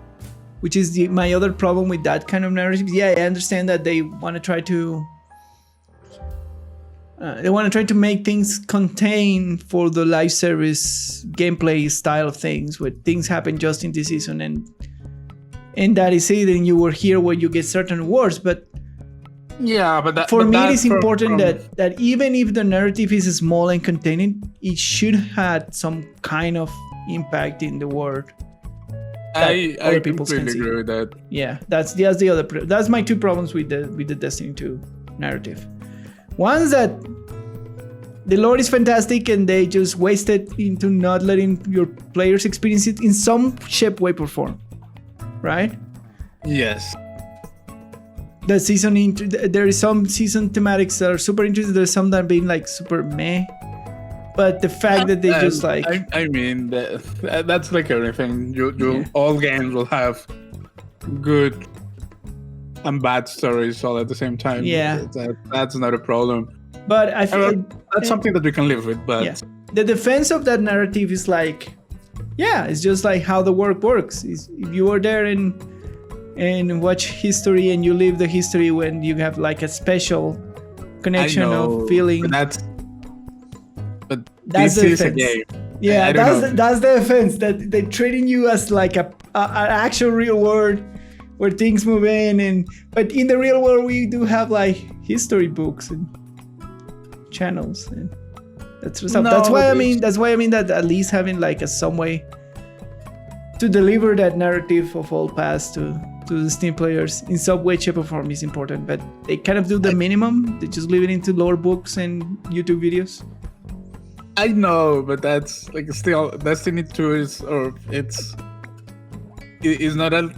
which is my other problem with that kind of narrative. Yeah, I understand that they want to try to make things contained for the live service gameplay style of things, where things happen just in this season and that is it, and you were here where you get certain rewards. But for me it is important that even if the narrative is small and contained, it should have some kind of impact in the world. I completely agree with that. Yeah, that's the other. That's my two problems with the Destiny 2 narrative. One's that the lore is fantastic and they just wasted into not letting your players experience it in some shape, way, or form. Right? Yes. The season there is some season thematics that are super interesting. There's some that are being like super meh. But the fact that they just like... I mean, that's like everything. All games will have good and bad stories all at the same time. Yeah. That's not a problem. But I feel... That's something that we can live with, but... Yeah. The defense of that narrative is like... Yeah, it's just like how the work works. If you are there and watch history and you live the history when you have like a special connection of feeling... But that's this the is defense. a game. Yeah, that's the offense, that they're treating you as like an actual real world where things move in, but in the real world we do have like history books and channels. And that's what's up. No, That's why I mean that at least having like some way to deliver that narrative of all past to the Steam players in some way, shape, or form is important. But they kind of do the minimum. They just leave it into lore books and YouTube videos. I know, but that's like still Destiny 2 is not a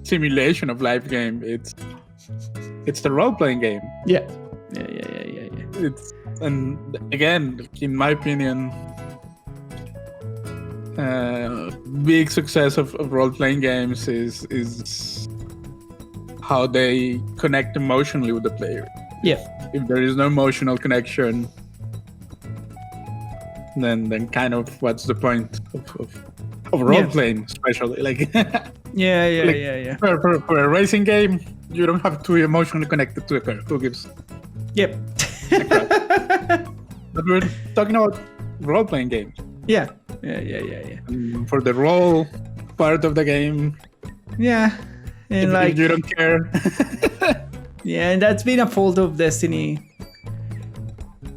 simulation of live game. It's the role playing game. Yeah. And again, in my opinion, big success of role playing games is how they connect emotionally with the player. Yeah. If there is no emotional connection, then kind of what's the point of role playing, especially like Yeah. For a racing game, you don't have to be emotionally connected to a car. Who gives? Yep. But we're talking about role playing games. Yeah. For the role part of the game, yeah, and if you don't care. Yeah, and that's been a fault of Destiny.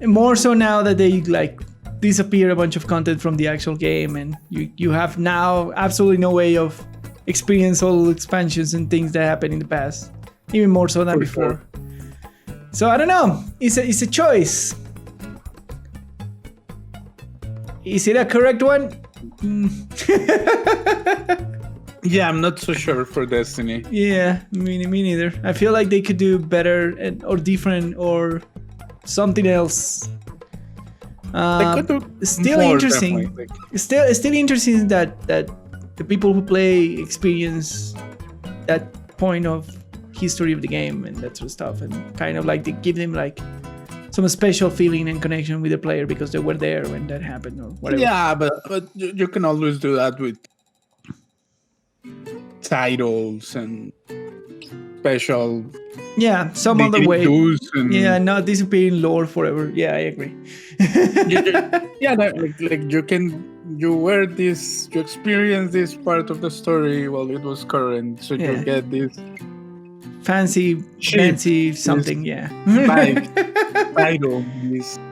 More so now that they like disappear a bunch of content from the actual game, and you have now absolutely no way of experience all expansions and things that happened in the past, even more so than before. Sure. So I don't know. It's a choice. Is it a correct one? Yeah, I'm not so sure for Destiny. Yeah, me neither. I feel like they could do better or different or something else. They could do still more, interesting. Definitely. Still interesting that the people who play experience that point of history of the game and that sort of stuff, and kind of like they give them like some special feeling and connection with the player because they were there when that happened or whatever. Yeah, but you can always do that with titles and special. Yeah, some other way. Yeah, not disappearing lore forever. Yeah, I agree. You wear this, you experience this part of the story while it was current, so you get this fancy something. Title.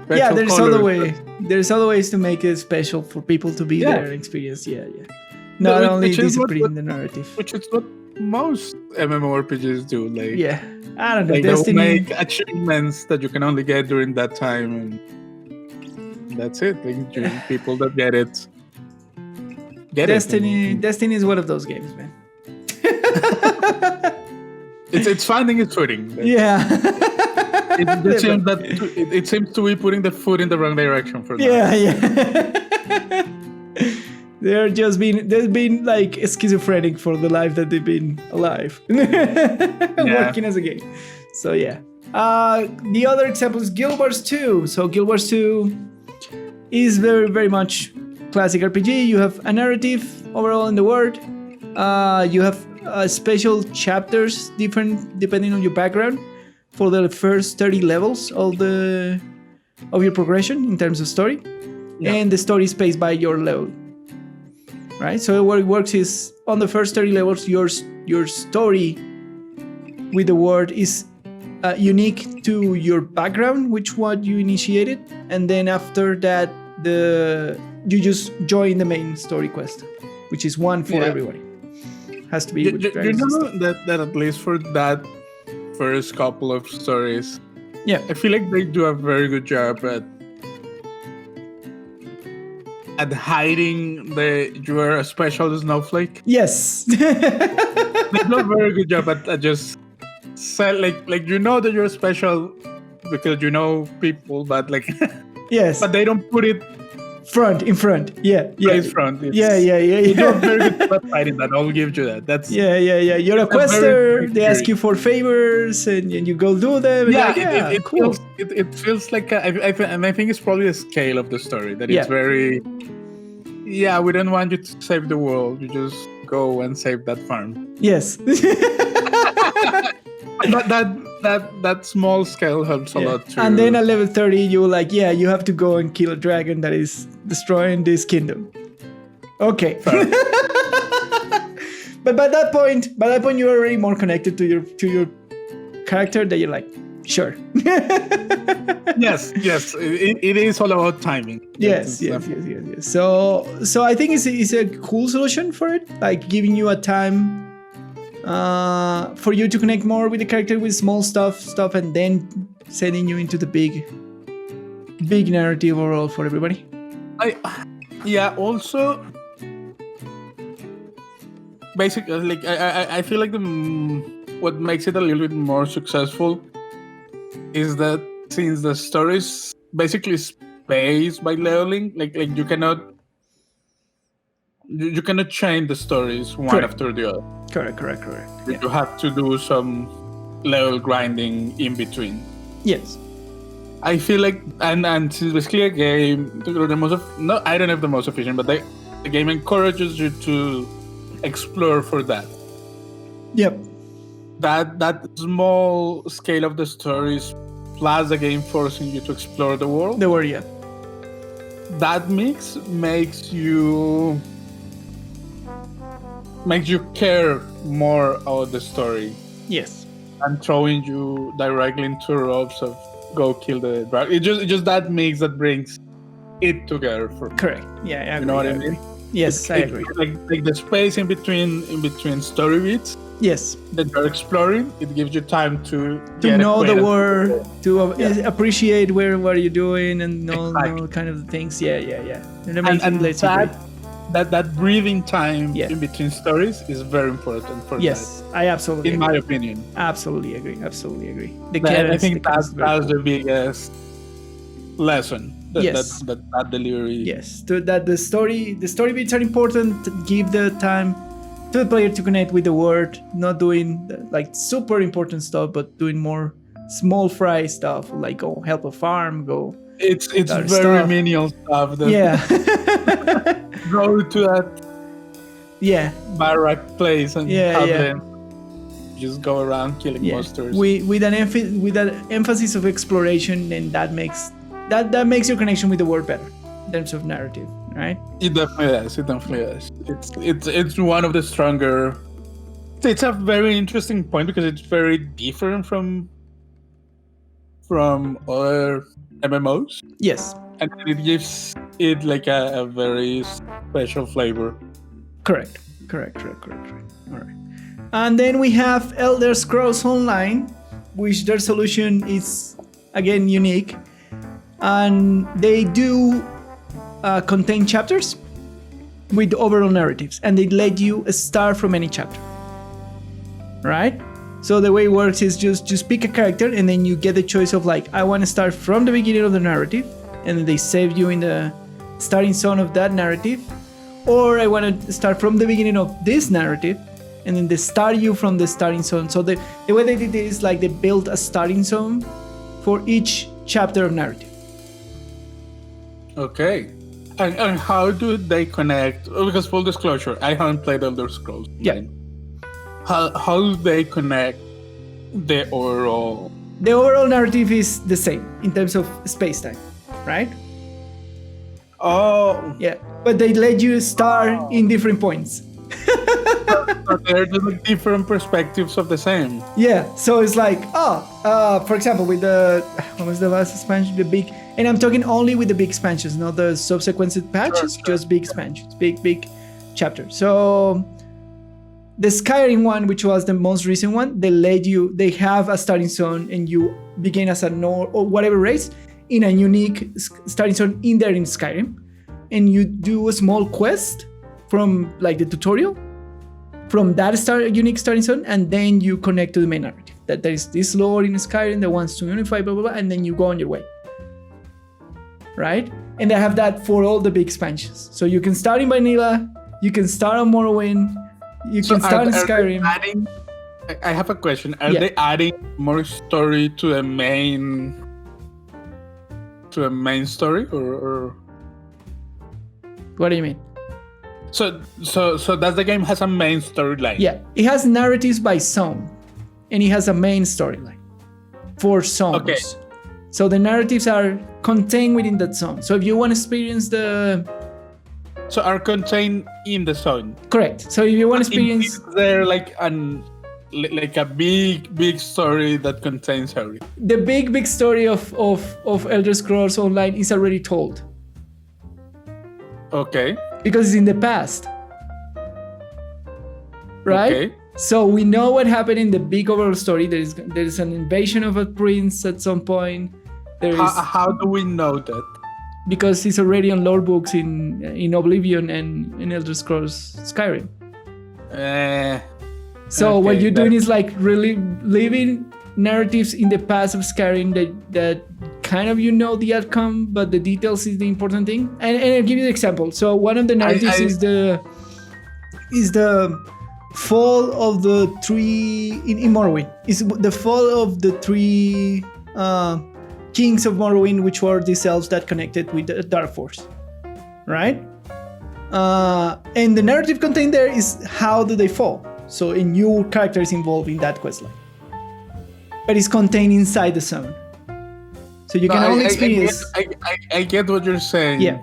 Yeah, there's other way. There's other ways to make it special for people to be there and experience. Yeah. Not only disappearing the narrative, which is what most MMORPGs do. Like, I don't know. Like Destiny they'll make achievements that you can only get during that time, and that's it. Like, people that get it. Destiny is one of those games, man. It's finding its footing. Yeah. It seems to be putting the foot in the wrong direction for now. Yeah. They've been like schizophrenic for the life that they've been alive. Working as a game. So yeah. The other example is Guild Wars 2. So Guild Wars 2 is very, very much classic RPG. You have a narrative overall in the world. You have special chapters, different depending on your background, for the first 30 levels of your progression in terms of story. Yeah. And the story is paced by your level. Right? So what it works is on the first 30 levels, your story with the world is unique to your background, which what you initiated, and then after that, you just join the main story quest, which is one for everybody. Has to be. You know that at least for that first couple of stories, I feel like they do a very good job at hiding you are a special snowflake. Yes. They do a very good job at just like you know that you're special because you know people, but like yes, but they don't put it in front. Yeah. In front. Yeah. You do a very good job hiding that. I'll give you that. That's You're a quester. They ask you for favors, and you go do them. It cool. feels like I think it's probably the scale of the story that it's very. Yeah, we don't want you to save the world. You just go and save that farm. Yes. That small scale helps a lot too. And then at level 30, you have to go and kill a dragon that is destroying this kingdom. Okay. But by that point, you're already more connected to your character that you're like, Sure. Yes. It is all about timing. Yes. So I think it's a cool solution for it, like giving you a time for you to connect more with the character with small stuff, and then sending you into the big narrative overall for everybody. Also, basically, like I feel like what makes it a little bit more successful is that since the story is basically spaced by leveling, like you cannot change the stories one after the other. Correct. You have to do some level grinding in between. Yes. I feel like, and since basically a game, I don't have the most efficient, but the game encourages you to explore for that. Yep. That small scale of the stories, plus the game forcing you to explore the world. Yeah. That mix makes you care more about the story. Yes. And throwing you directly into ropes of go kill the dragon. It's just that mix that brings it together for me. Correct. Yeah, I agree. You know what I mean? Yes, I agree. Like the space in between story beats. Yes. That you're exploring, it gives you time to know the world, to appreciate what you're doing, and know kind of the things. Yeah. And that breathing time in between stories is very important for that. Yes, I absolutely agree. My opinion. Absolutely agree. I think that's the biggest lesson. That delivery. Yes, that the story beats are important. Give the time to the player to connect with the world, not doing like super important stuff, but doing more small fry stuff, like go help a farm, go. It's very menial stuff. Go to that barrack place and have them just go around killing monsters. With an emphasis of exploration, and that makes your connection with the world better in terms of narrative, right? It definitely does. It's one of the stronger. It's a very interesting point because it's very different from other MMOs. Yes. And it gives it like a very special flavor. Correct. All right. And then we have Elder Scrolls Online, which their solution is again unique, and they do contain chapters with overall narratives, and they let you start from any chapter. Right? So the way it works is just pick a character, and then you get the choice of like, I want to start from the beginning of the narrative, and then they save you in the starting zone of that narrative, or I want to start from the beginning of this narrative, and then they start you from the starting zone. So the way they did it is like they built a starting zone for each chapter of narrative. Okay. And how do they connect? Because full disclosure, I haven't played Elder Scrolls. Yeah. How do they connect the overall? The overall narrative is the same in terms of space-time, right? Oh. Yeah, but they let you start in different points. So they're just different perspectives of the same. Yeah, so it's like, for example, with what was the last expansion? The big, and I'm talking only with the big expansions, not the subsequent patches, just big expansions, big chapters. So the Skyrim one, which was the most recent one, they have a starting zone, and you begin as a Nord or whatever race in a unique starting zone in Skyrim, and you do a small quest from like the tutorial from that unique starting zone, and then you connect to the main narrative. That there is this lore in Skyrim that wants to unify, blah blah blah, and then you go on your way. Right? And they have that for all the big expansions. So you can start in vanilla, you can start on Morrowind, you can start in Skyrim. I have a question. Are they adding more story to the main story, or what do you mean? So does the game has a main storyline? Yeah, it has narratives by zone, and it has a main storyline for zones. Okay. So the narratives are contained within that zone. So if you want to experience are contained in the zone. Correct. So if you want to experience, is there like an like a big story that contains everything. The big story of Elder Scrolls Online is already told. Okay. Because it's in the past. Right? Okay. So we know what happened in the big overall story. There is an invasion of a prince at some point. How do we know that? Because it's already on lore books in Oblivion and in Elder Scrolls Skyrim. So okay, what you're doing is like really living narratives in the past of Skyrim that kind of the outcome, but the details is the important thing. And I'll give you the example. So one of the narratives is the fall of the three in Morrowind. Is the fall of the three kings of Morrowind, which were these elves that connected with the Dark Force, right? And the narrative contained there is how do they fall. So a new character is involved in that questline, but it's contained inside the zone. So you can only experience. I get what you're saying. Yeah.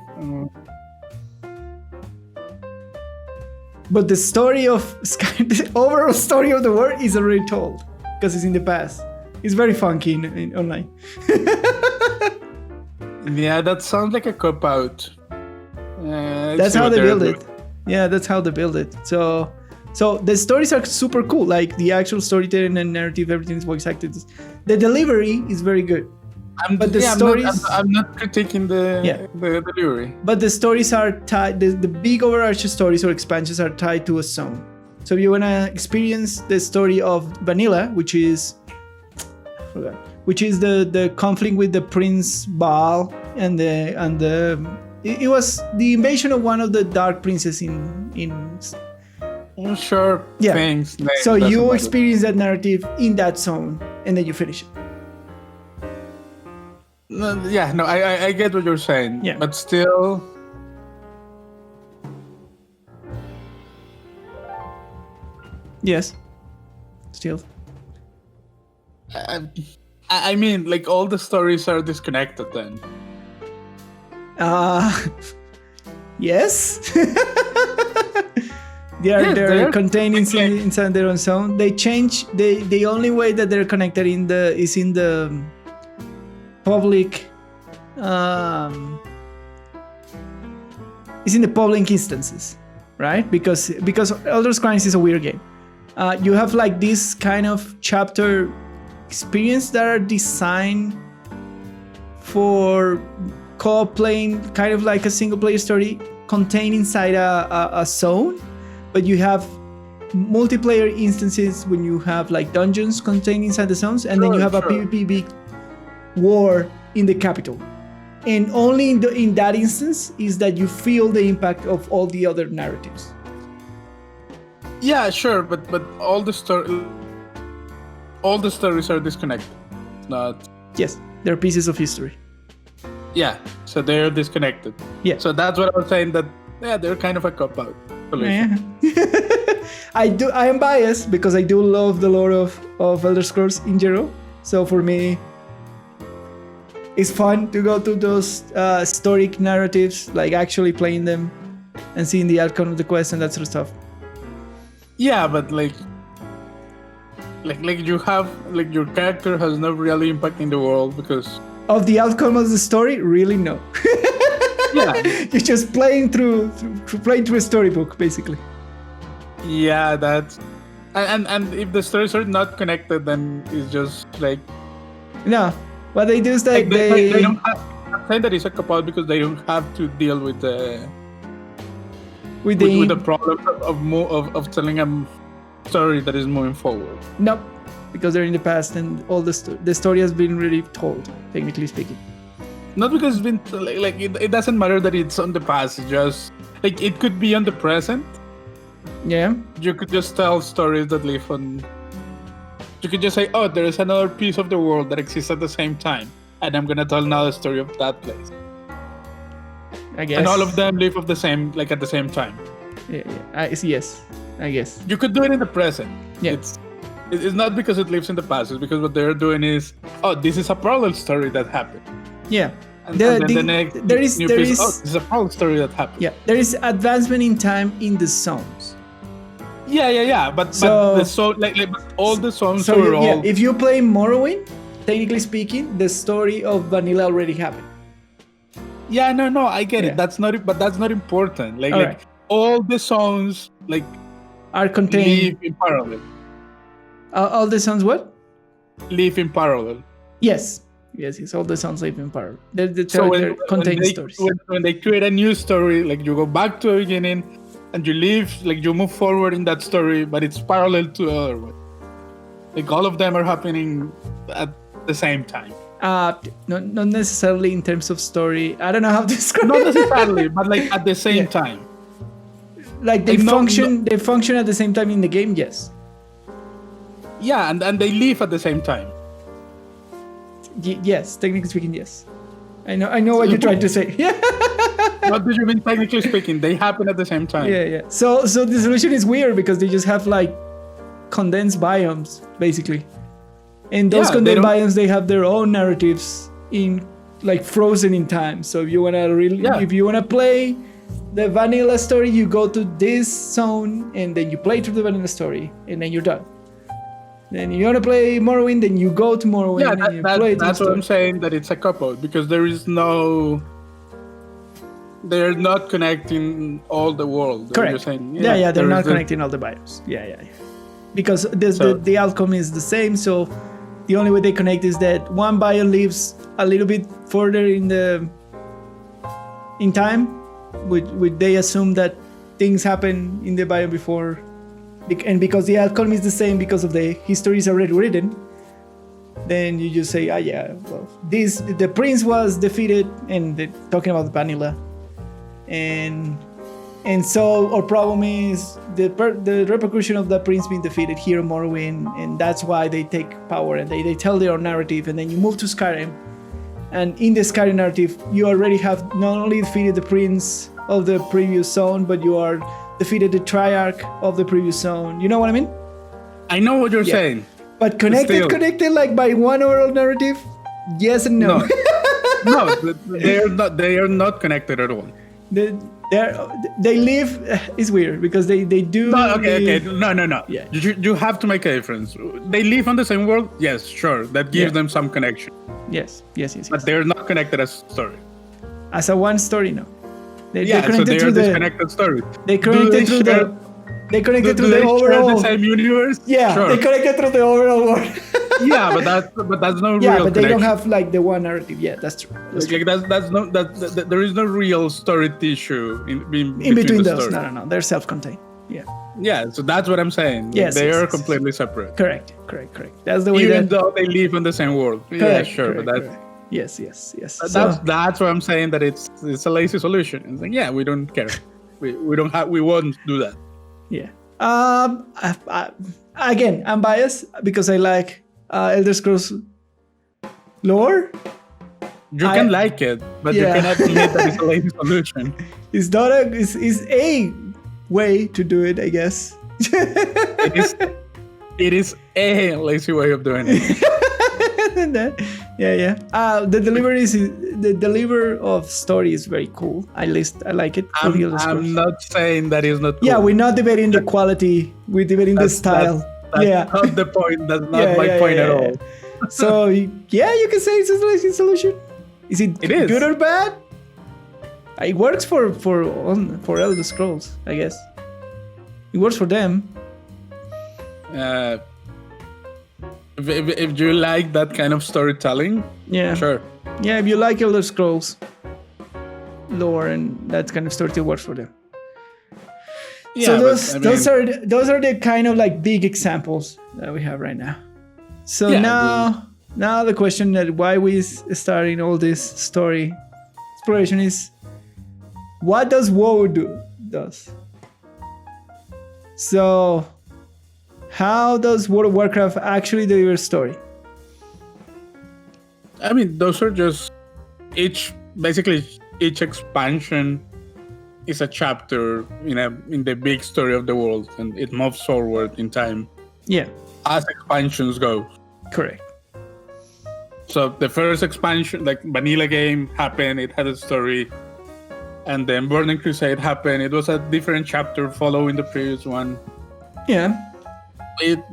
But the story of the overall story of the world is already told because it's in the past. It's very funky in online. Yeah, that sounds like a cop-out. That's how they build it. Yeah, that's how they build it. So the stories are super cool. Like the actual storytelling and narrative, everything is voice acted. The delivery is very good. But the stories... I'm not critiquing the delivery. But the stories are tied... The big overarching stories or expansions are tied to a zone. So if you want to experience the story of Vanilla, which is the conflict with the Prince Baal and it was the invasion of one of the Dark Princes in sure things. So you experience that narrative in that zone and then you finish it. I get what you're saying. Yeah. But still... Yes. Still. I mean, like, all the stories are disconnected then. Yes. They're contained inside their own zone. They change. The only way that they're connected is in the public. Is in the public instances, right? Because Elder Scrolls is a weird game. You have like this kind of chapter experience that are designed for co-op playing, kind of like a single player story contained inside a zone, but you have multiplayer instances when you have like dungeons contained inside the zones, and then you have a PvP big war in the capital. And only in that instance is that you feel the impact of all the other narratives. Yeah, sure, but all the stories are disconnected. Not. Yes, they're pieces of history. Yeah, so they're disconnected. Yeah. So that's what I was saying, that they're kind of a cop-out. Yeah. I am biased because I do love the lore of Elder Scrolls in general. So for me, it's fun to go to those historic narratives, like actually playing them and seeing the outcome of the quest and that sort of stuff. Yeah, but like you have, like, your character has no real impact in the world because of the outcome of the story. Really, no. Yeah, you're just playing through a storybook, basically. Yeah, that's and if the stories are not connected, then it's just like no. What they do is that they don't have. I'm saying that it's a cop-out because they don't have to deal with the problem of telling a story that is moving forward. Nope, because they're in the past and all the story has been really told, technically speaking. Not because it's been like it doesn't matter that it's on the past. It's just like it could be on the present. Yeah. You could just tell stories that live on. You could just say, "Oh, there is another piece of the world that exists at the same time, and I'm gonna tell another story of that place." I guess. And all of them live at the same time. Yeah. Yes, I guess. You could do it in the present. Yeah. It's not because it lives in the past. It's because what they're doing is, oh, this is a parallel story that happened. Yeah. There is this is a parallel story that happened. Yeah. There is advancement in time in the zones. But So- the song, like all the songs So were all. if you play Morrowind, technically speaking, the story of vanilla already happened. Yeah, no, I get Yeah. it. That's not important. Like, All like right. all the songs like Are contained. live in parallel. All the songs what? Live in parallel. Yes. All the songs live in parallel. They're So contained they, stories. when they create a new story, like you go back to the beginning and you live, like you move forward in that story, but it's parallel to the other one. Like all of them are happening at the same time. Not necessarily in terms of story. I don't know how to describe Not it. necessarily, but like at the same Yeah. time. Like they Like, no- function. They function at the same time in the game. Yes. Yeah, and they live at the same time. Yes. Technically speaking, yes. I know what you're trying to say. Yeah. What do you mean, technically speaking? They happen at the same time. Yeah. So the solution is weird because they just have like condensed biomes basically, and those Yeah, they condensed don't- biomes, they have their own narratives in like frozen in time. So if you wanna play the vanilla story, you go to this zone and then you play through the vanilla story and then you're done. Then you wanna play Morrowind, then you go to Morrowind Yeah, and you play through that's the what I'm story. saying, that it's a couple, because they're not connecting all the world. Correct. You're saying, They're there not is the- connecting all the biomes. Yeah. Because So- the outcome is the same. So the only way they connect is that one biome lives a little bit further in time, which they assume that things happen in the biome before, and because the outcome is the same because of the history is already written. Then you just say, the prince was defeated, and they're talking about vanilla, and so our problem is the repercussion of the prince being defeated here in Morrowind, and that's why they take power and they tell their own narrative, and then you move to Skyrim, and in the Skyrim narrative you already have not only defeated the prince of the previous zone, but you are defeated the triarch of the previous zone. You know what I mean? I know what you're saying. But Still. connected like by one oral narrative? Yes and no. No, they are not connected at all. They live. It's weird because they do. No, okay. live- No. Yeah. You have to make a difference. They live on the same world. Yes, sure. That gives Yeah. them some connection. Yes. But they're not connected as story. As a one story, no. They're So connected they are through the. disconnected stories. They connected through the. They connected through the share overall. the same universe? Yeah, Sure. they connected through the overall world. Yeah, but that's no Yeah, real but they connection. don't have like the one narrative. Yeah, that's true. There is no real story tissue in between the those, stories. no, they're self-contained. Yeah, Yeah, so that's what I'm saying. Yes, They yes, are yes. completely separate. correct. That's the way Even that. though they live in the same world. Yeah, Correct, sure, correct, but that's correct. Yes. that's why I'm saying that it's a lazy solution. It's like, yeah, we don't care. We won't do that. Yeah. Again, I'm biased because I like Elder Scrolls lore. You I- can like it, but you Yeah. cannot admit that it's a lazy solution. It's not a. It's a way to do it, I guess. It is a lazy way of doing it. Yeah. The deliver of story is very cool. At least I like it. For the Elder Scrolls. I'm not saying that is not cool. Yeah, we're not debating the quality. We're debating the style. That's not the point. That's not my point at all. So yeah, you can say it's a lazy solution. Is it, It is. good or bad? It works for Elder Scrolls, I guess. It works for them. If you like that kind of storytelling, Yeah. sure. Yeah, if you like Elder Scrolls lore and that kind of story, it works for them. Yeah, So but, those are the kind of like big examples that we have right now. So Yeah, now the question that why we starting all this story exploration is, what does WoW does? So how does World of Warcraft actually deliver story? I mean, those are just each expansion is a chapter in the big story of the world, and it moves forward in time Yeah, as expansions go. correct. So the first expansion, like vanilla game, happened. It had a story, and then Burning Crusade happened. It was a different chapter following the previous one. Yeah.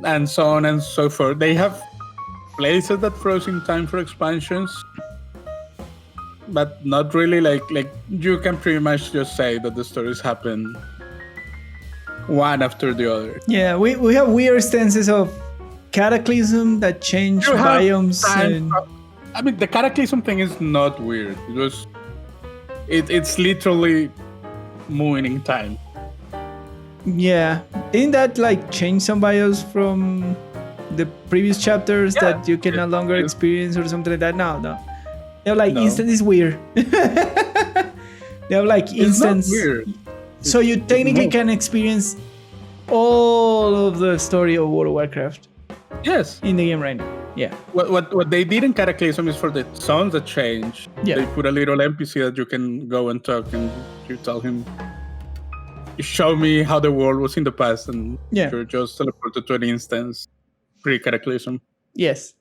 And so on and so forth. They have places that froze in time for expansions, but not really. Like you can pretty much just say that the stories happen one after the other. Yeah, we have weird stances of Cataclysm that change biomes. I mean, the Cataclysm thing is not weird. It's literally moving in time. Yeah, didn't that like change some biomes from the previous chapters that you can no longer experience or something like that? No. They're like instant is weird. They're like instance. It's not weird. So you technically can experience all of the story of World of Warcraft. Yes. In the game right now. Yeah. What they did in Cataclysm is for the zones that change. Yeah. They put a little NPC that you can go and talk, and you tell him, show me how the world was in the past, and you're just teleported to an instance pre-Cataclysm. Yes.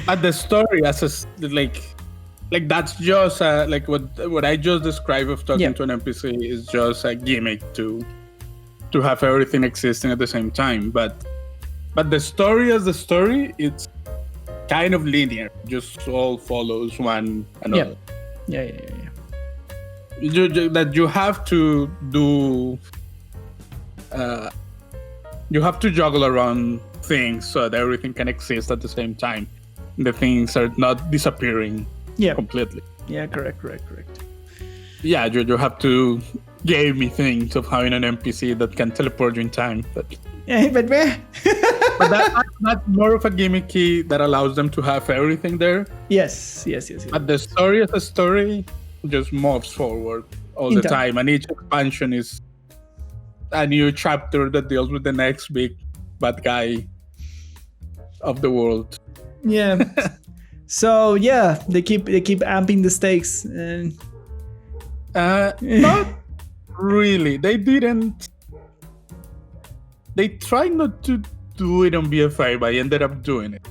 But the story as like that's just like what I just described of talking to an NPC is just a gimmick to have everything existing at the same time. But the story as the story, it's kind of linear. Just all follows one another. Yeah. That you have to do. You have to juggle around things so that everything can exist at the same time. The things are not disappearing completely. Yeah, correct. Yeah, you have to give me things of having an NPC that can teleport you in time. But that's more of a gimmicky that allows them to have everything there. Yes. But the story as a story just moves forward all the time, and each expansion is a new chapter that deals with the next big bad guy of the world. Yeah. So they keep amping the stakes and not really. They didn't. They tried not to do it on BFA, but I ended up doing it.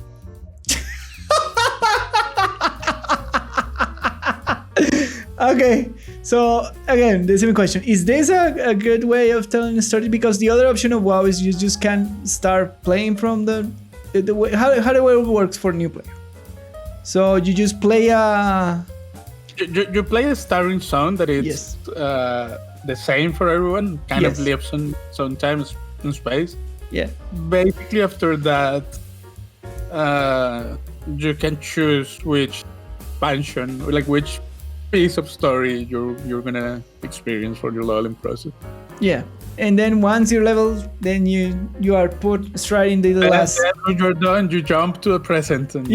Okay, so again, the same question: is this a good way of telling a story? Because the other option of WoW is you just can't start playing from the way how the world works for a new player. So you just play you play a starting zone that is the same for everyone. Kind of lives on some time and space. Yeah. Basically, after that, you can choose which expansion, like which piece of story you're gonna experience for your leveling process. Yeah, and then once you're leveled, then you are put straight into the last. And then when you're done, you jump to the present. And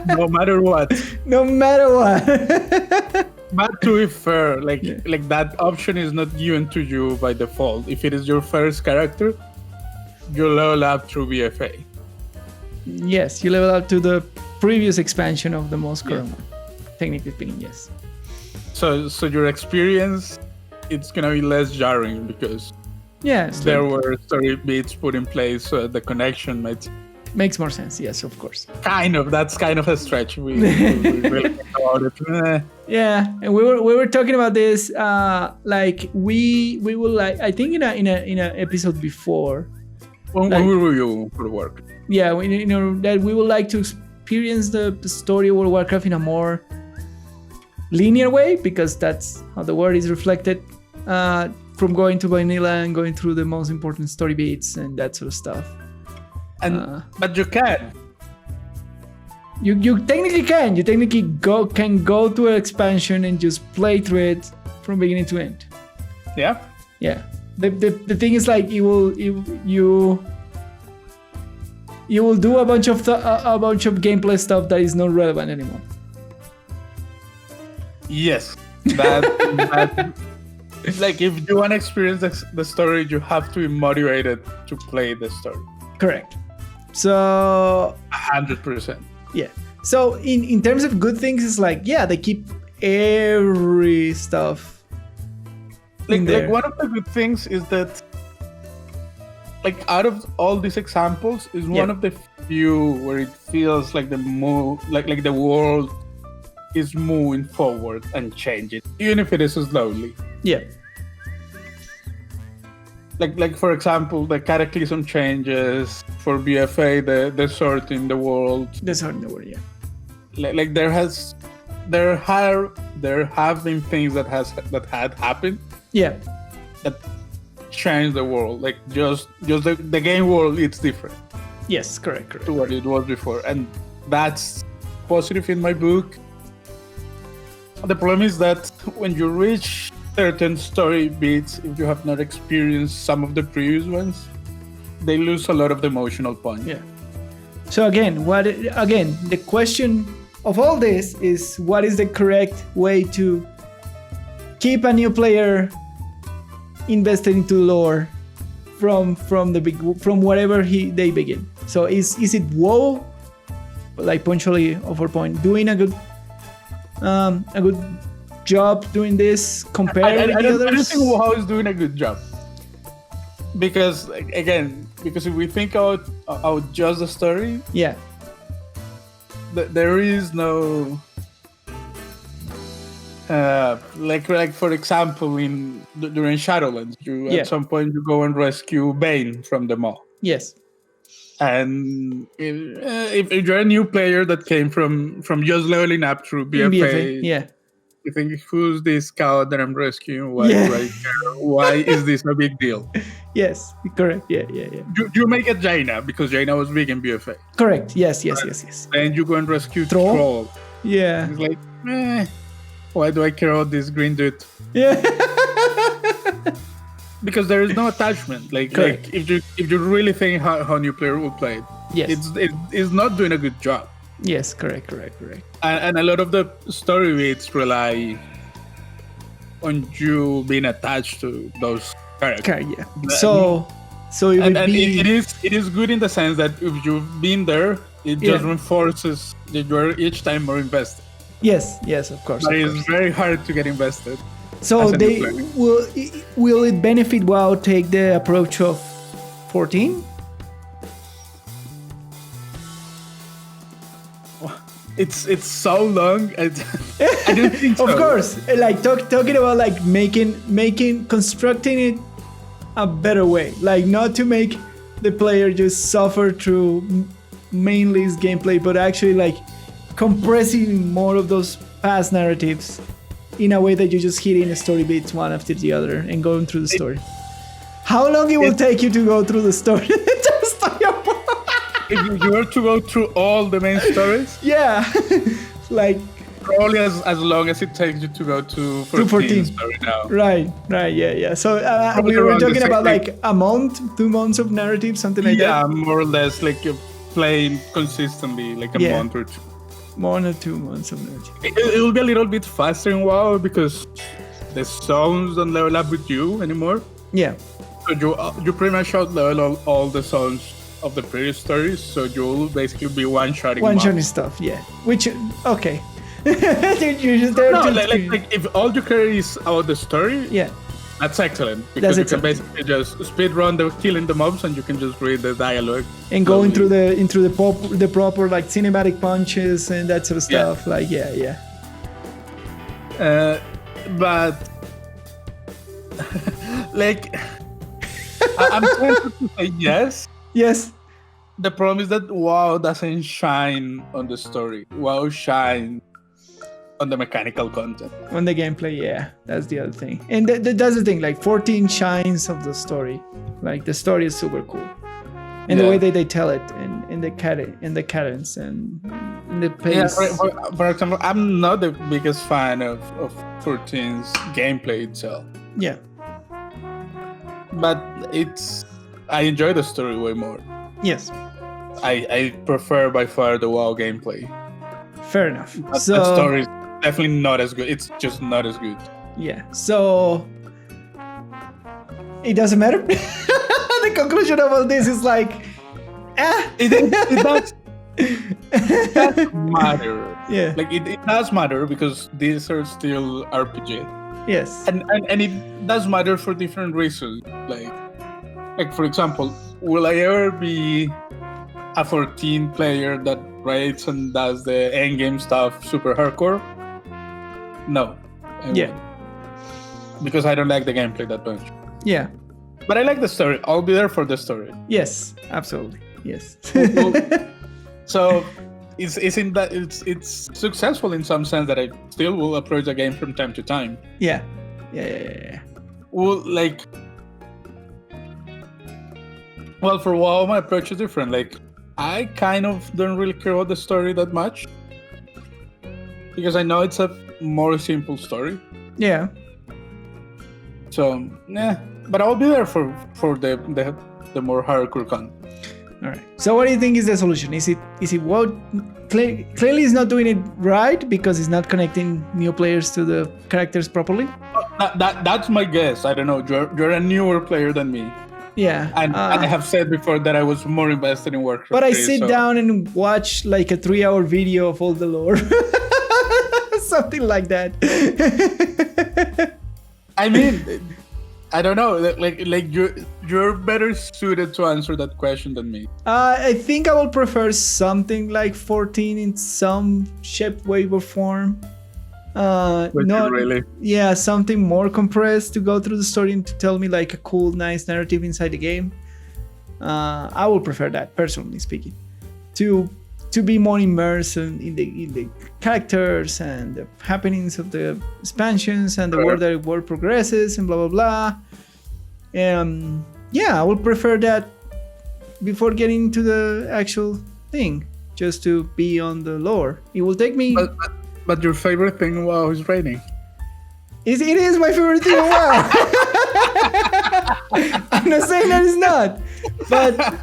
no matter what. No matter what. But to be fair, like that option is not given to you by default. If it is your first character, you level up through BFA. Yes, you level up to the previous expansion of the most current one. Technically speaking, yes. So your experience, it's gonna be less jarring because there were story beats put in place so the connection makes more sense. Yes, of course. That's kind of a stretch. We really think about it. Yeah, and we were talking about this. Like we will like I think in a episode before. When we review for the work. Yeah, that we would like to experience the story of World of Warcraft in a more linear way, because that's how the world is reflected from going to vanilla and going through the most important story beats and that sort of stuff. And but you can. You technically can. You technically can go to an expansion and just play through it from beginning to end. Yeah. Yeah. The thing is like you will do a bunch of gameplay stuff that is not relevant anymore. Yes, that like if you want to experience the story, you have to be motivated to play the story. Correct. So 100%. Yeah. So in terms of good things, it's like they keep every stuff. Like one of the good things is that like out of all these examples is one of the few where it feels like the world is moving forward and changing, even if it is slowly. Yeah. like for example, the cataclysm changes for BFA, the sort in the world. That's hard in the word, yeah. Like there have been things that had happened. Yeah. That changed the world. Like just the game world, it's different. Yes, correct. To what it was before, and that's positive in my book. The problem is that when you reach certain story beats, if you have not experienced some of the previous ones, they lose a lot of the emotional point. Yeah. So again, the question of all this is, what is the correct way to keep a new player invested into lore from wherever they begin? So is it WoW, like punctually over point, doing a good job doing this compared with the others? I don't think WoW is doing a good job, because if we think out just the story, yeah, there is no like for example during Shadowlands, at some point you go and rescue Bane from the maw. Yes. And if you're a new player that came from just leveling up through BFA, yeah, you think, who's this scout that I'm rescuing? Why do I care? Why is this a big deal? Yes, correct. Yeah. You make it Jaina because Jaina was big in BFA. Correct. Yes. And you go and rescue Troll. Yeah. It's like, why do I care about this green dude? Yeah. Because there is no attachment. Like if you really think how new player will play it, yes, it's not doing a good job. Yes, correct. And a lot of the story beats rely on you being attached to those characters. Yeah. So it is good in the sense that if you've been there, it just reinforces that you are each time more invested. Yes, of course. But it's very hard to get invested. So will it benefit WoW take the approach of 14? It's so long. I don't think so. Of course, like talking about like constructing it a better way, like not to make the player just suffer through mainly his gameplay, but actually like compressing more of those past narratives in a way that you're just hitting the story beats one after the other and going through the story. How long it will take you to go through the story? If you were to go through all the main stories, like probably as long as it takes you to go to 14 story now. Right, yeah. So we were talking about like a month, 2 months of narrative, something like that. Yeah, more or less, like you're playing consistently, like a month or two. More than 2 months of narrative. It will be a little bit faster in WoW because the zones don't level up with you anymore. Yeah. So you pretty much out level all the zones of the previous stories, so you'll basically be one-shotting stuff, yeah. Which, okay. You're just there like if all you care is about the story, that's excellent. Because you can basically just speed run the killing the mobs and you can just read the dialogue. And go into the proper like cinematic punches and that sort of stuff. Like, yeah. But like I'm tempted to say yes. Yes. The problem is that WoW doesn't shine on the story. WoW shines on the mechanical content. On the gameplay, that's the other thing. And that's the thing, like 14 shines of the story. Like the story is super cool. And the way that they tell it, and in the cadence and in the pace. Yeah, for example, I'm not the biggest fan of 14's gameplay itself. Yeah. But I enjoy the story way more. Yes. I prefer by far the WoW gameplay. Fair enough. That story is definitely not as good. It's just not as good. Yeah. So it doesn't matter. The conclusion about this is like, it does. It does matter. Yeah. Like it does matter because these are still RPGs. Yes. And it does matter for different reasons. Like for example, will I ever be a 14 player that raids and does the endgame stuff super hardcore? No. Yeah. Because I don't like the gameplay that much. Yeah. But I like the story. I'll be there for the story. Yes, absolutely. Yes. So it's in that it's successful in some sense that I still will approach the game from time to time. Yeah. Well, for WoW, my approach is different. Like, I kind of don't really care about the story that much because I know it's a more simple story. Yeah. So, but I'll be there for the more hardcore content. All right. So what do you think is the solution? Is it WoW clearly is not doing it right because it's not connecting new players to the characters properly? That's my guess. I don't know. You're a newer player than me. Yeah. And I have said before that I was more invested in Warcraft. But I sit down and watch like a 3-hour video of all the lore. Something like that. I mean, I don't know. Like you're better suited to answer that question than me. I think I will prefer something like 14 in some shape, way, or form. Not really. Yeah, something more compressed to go through the story and to tell me like a cool, nice narrative inside the game. I will prefer that, personally speaking, to be more immersed in the characters and the happenings of the expansions and the world progresses and blah blah blah. Yeah, I would prefer that before getting into the actual thing, just to be on the lore. It will take me. But your favorite thing in WoW is raiding. It is my favorite thing in WoW. I'm not saying that it's not, but no.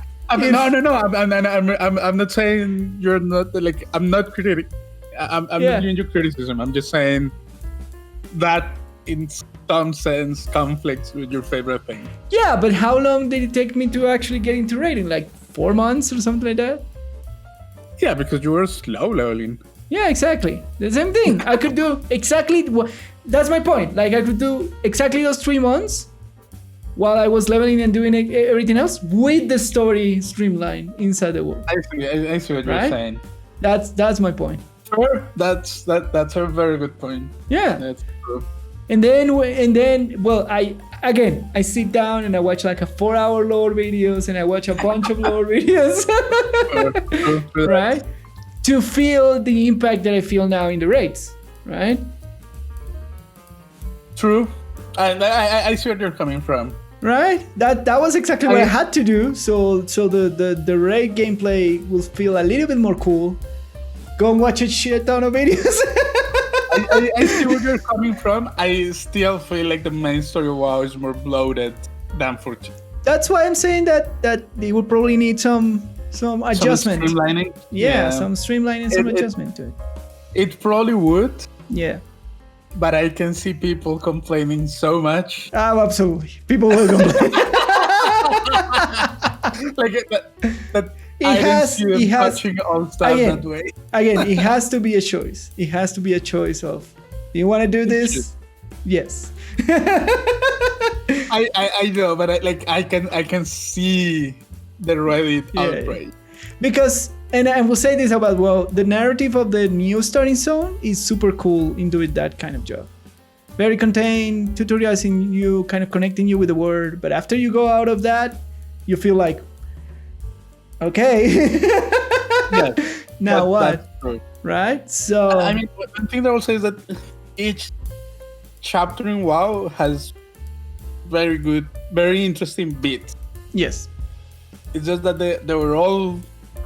I'm not saying you're not. Like, I'm not critic. I'm not giving you criticism. I'm just saying that in some sense conflicts with your favorite thing. Yeah, but how long did it take me to actually get into raiding? Like 4 months or something like that? Yeah, because you were slow leveling. Yeah, exactly. The same thing. I could do exactly. That's my point. Like, I could do exactly those 3 months while I was leveling and doing everything else with the story streamline inside the world. I see what you're saying. That's my point. Sure, that's a very good point. Yeah. That's true. And then, well, I sit down and I watch like a 4-hour lore videos and I watch a bunch of lore videos, right? To feel the impact that I feel now in the raids, right? True. I see where you're coming from. Right? That was exactly what I had to do. So the raid gameplay will feel a little bit more cool. Go and watch a shit ton of videos. I see where you're coming from. I still feel like the main story of WoW is more bloated than 14. That's why I'm saying that it would probably need some adjustment. Some streamlining? Yeah, some streamlining, some adjustment to it. It probably would. Yeah. But I can see people complaining so much. Oh, absolutely. People will complain. Like that it has touching all stuff that way. Again, it has to be a choice. It has to be a choice of, do you want to do this? Yes. I know, but I can see the Reddit outrage. Because, and I will say this about, well, the narrative of the new starting zone is super cool in doing that kind of job. Very contained, tutorials in you, kind of connecting you with the world. But after you go out of that, you feel like, okay, now what? That's true. Right? So, I mean, one thing that I will say is that each chapter in WoW has very good, very interesting bits. Yes. It's just that the overall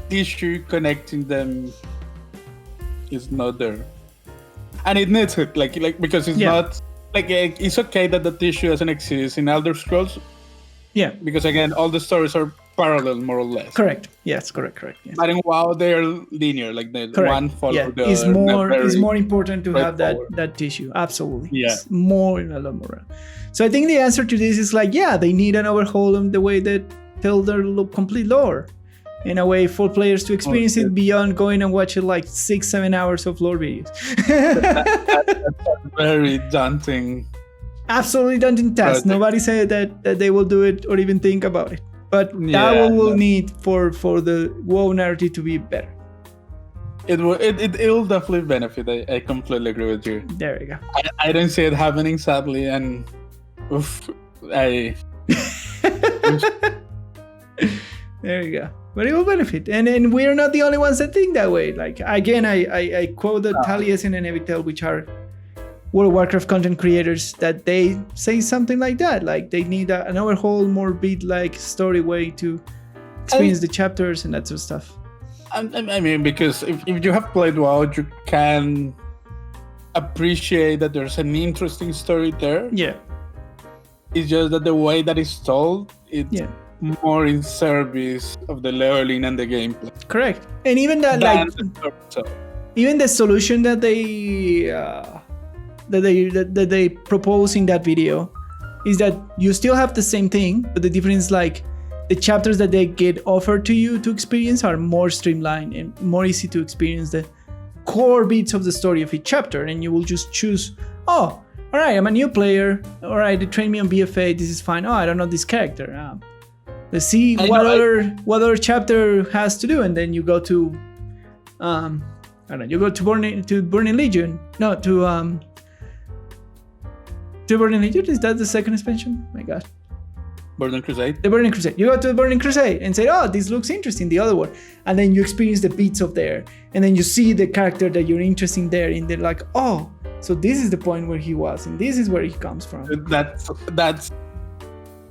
issue connecting them is not there, and it needs it, like because it's not like it's okay that the issue doesn't exist in Elder Scrolls. Yeah. Because again, all the stories are parallel, more or less. Correct. Yes. Correct. Yes. But in WoW, they're linear, like the one follow the other. It's more important to have that tissue. Absolutely. Yeah. It's a lot more. So I think the answer to this is like, they need an overhaul on the way that tell their complete lore, in a way for players to experience it beyond going and watching like 6-7 hours of lore videos. That's very daunting. Absolutely daunting task. Nobody said that they will do it or even think about it. But that will need for the WoW narrative to be better. It will definitely benefit. I completely agree with you. There you go. I don't see it happening, sadly, and I There you go. But it will benefit. And we're not the only ones that think that way. Like, again, I quoted Taliesin and Evitel, which are World of Warcraft content creators, that they say something like that. Like, they need an overhaul, more beat-like story way to experience the chapters and that sort of stuff. I mean, because if you have played WoW, you can appreciate that there's an interesting story there. Yeah. It's just that the way that it's told, it's more in service of the leveling and the gameplay. Correct. And even that, even the solution that they propose in that video is that you still have the same thing, but the difference is like the chapters that they get offered to you to experience are more streamlined and more easy to experience the core beats of the story of each chapter, and you will just choose, oh, all right, I'm a new player. All right, they trained me on BFA. This is fine. Oh, I don't know this character. Let's see what other chapter has to do, and then you go to, I don't know. You go to Burning Legion. No, to Burning Legion. Is that the second expansion? My God. Burning Crusade. The Burning Crusade. You go to the Burning Crusade and say, oh, this looks interesting, the other one. And then you experience the beats of there. And then you see the character that you're interested in there. And they're like, oh, so this is the point where he was. And this is where he comes from.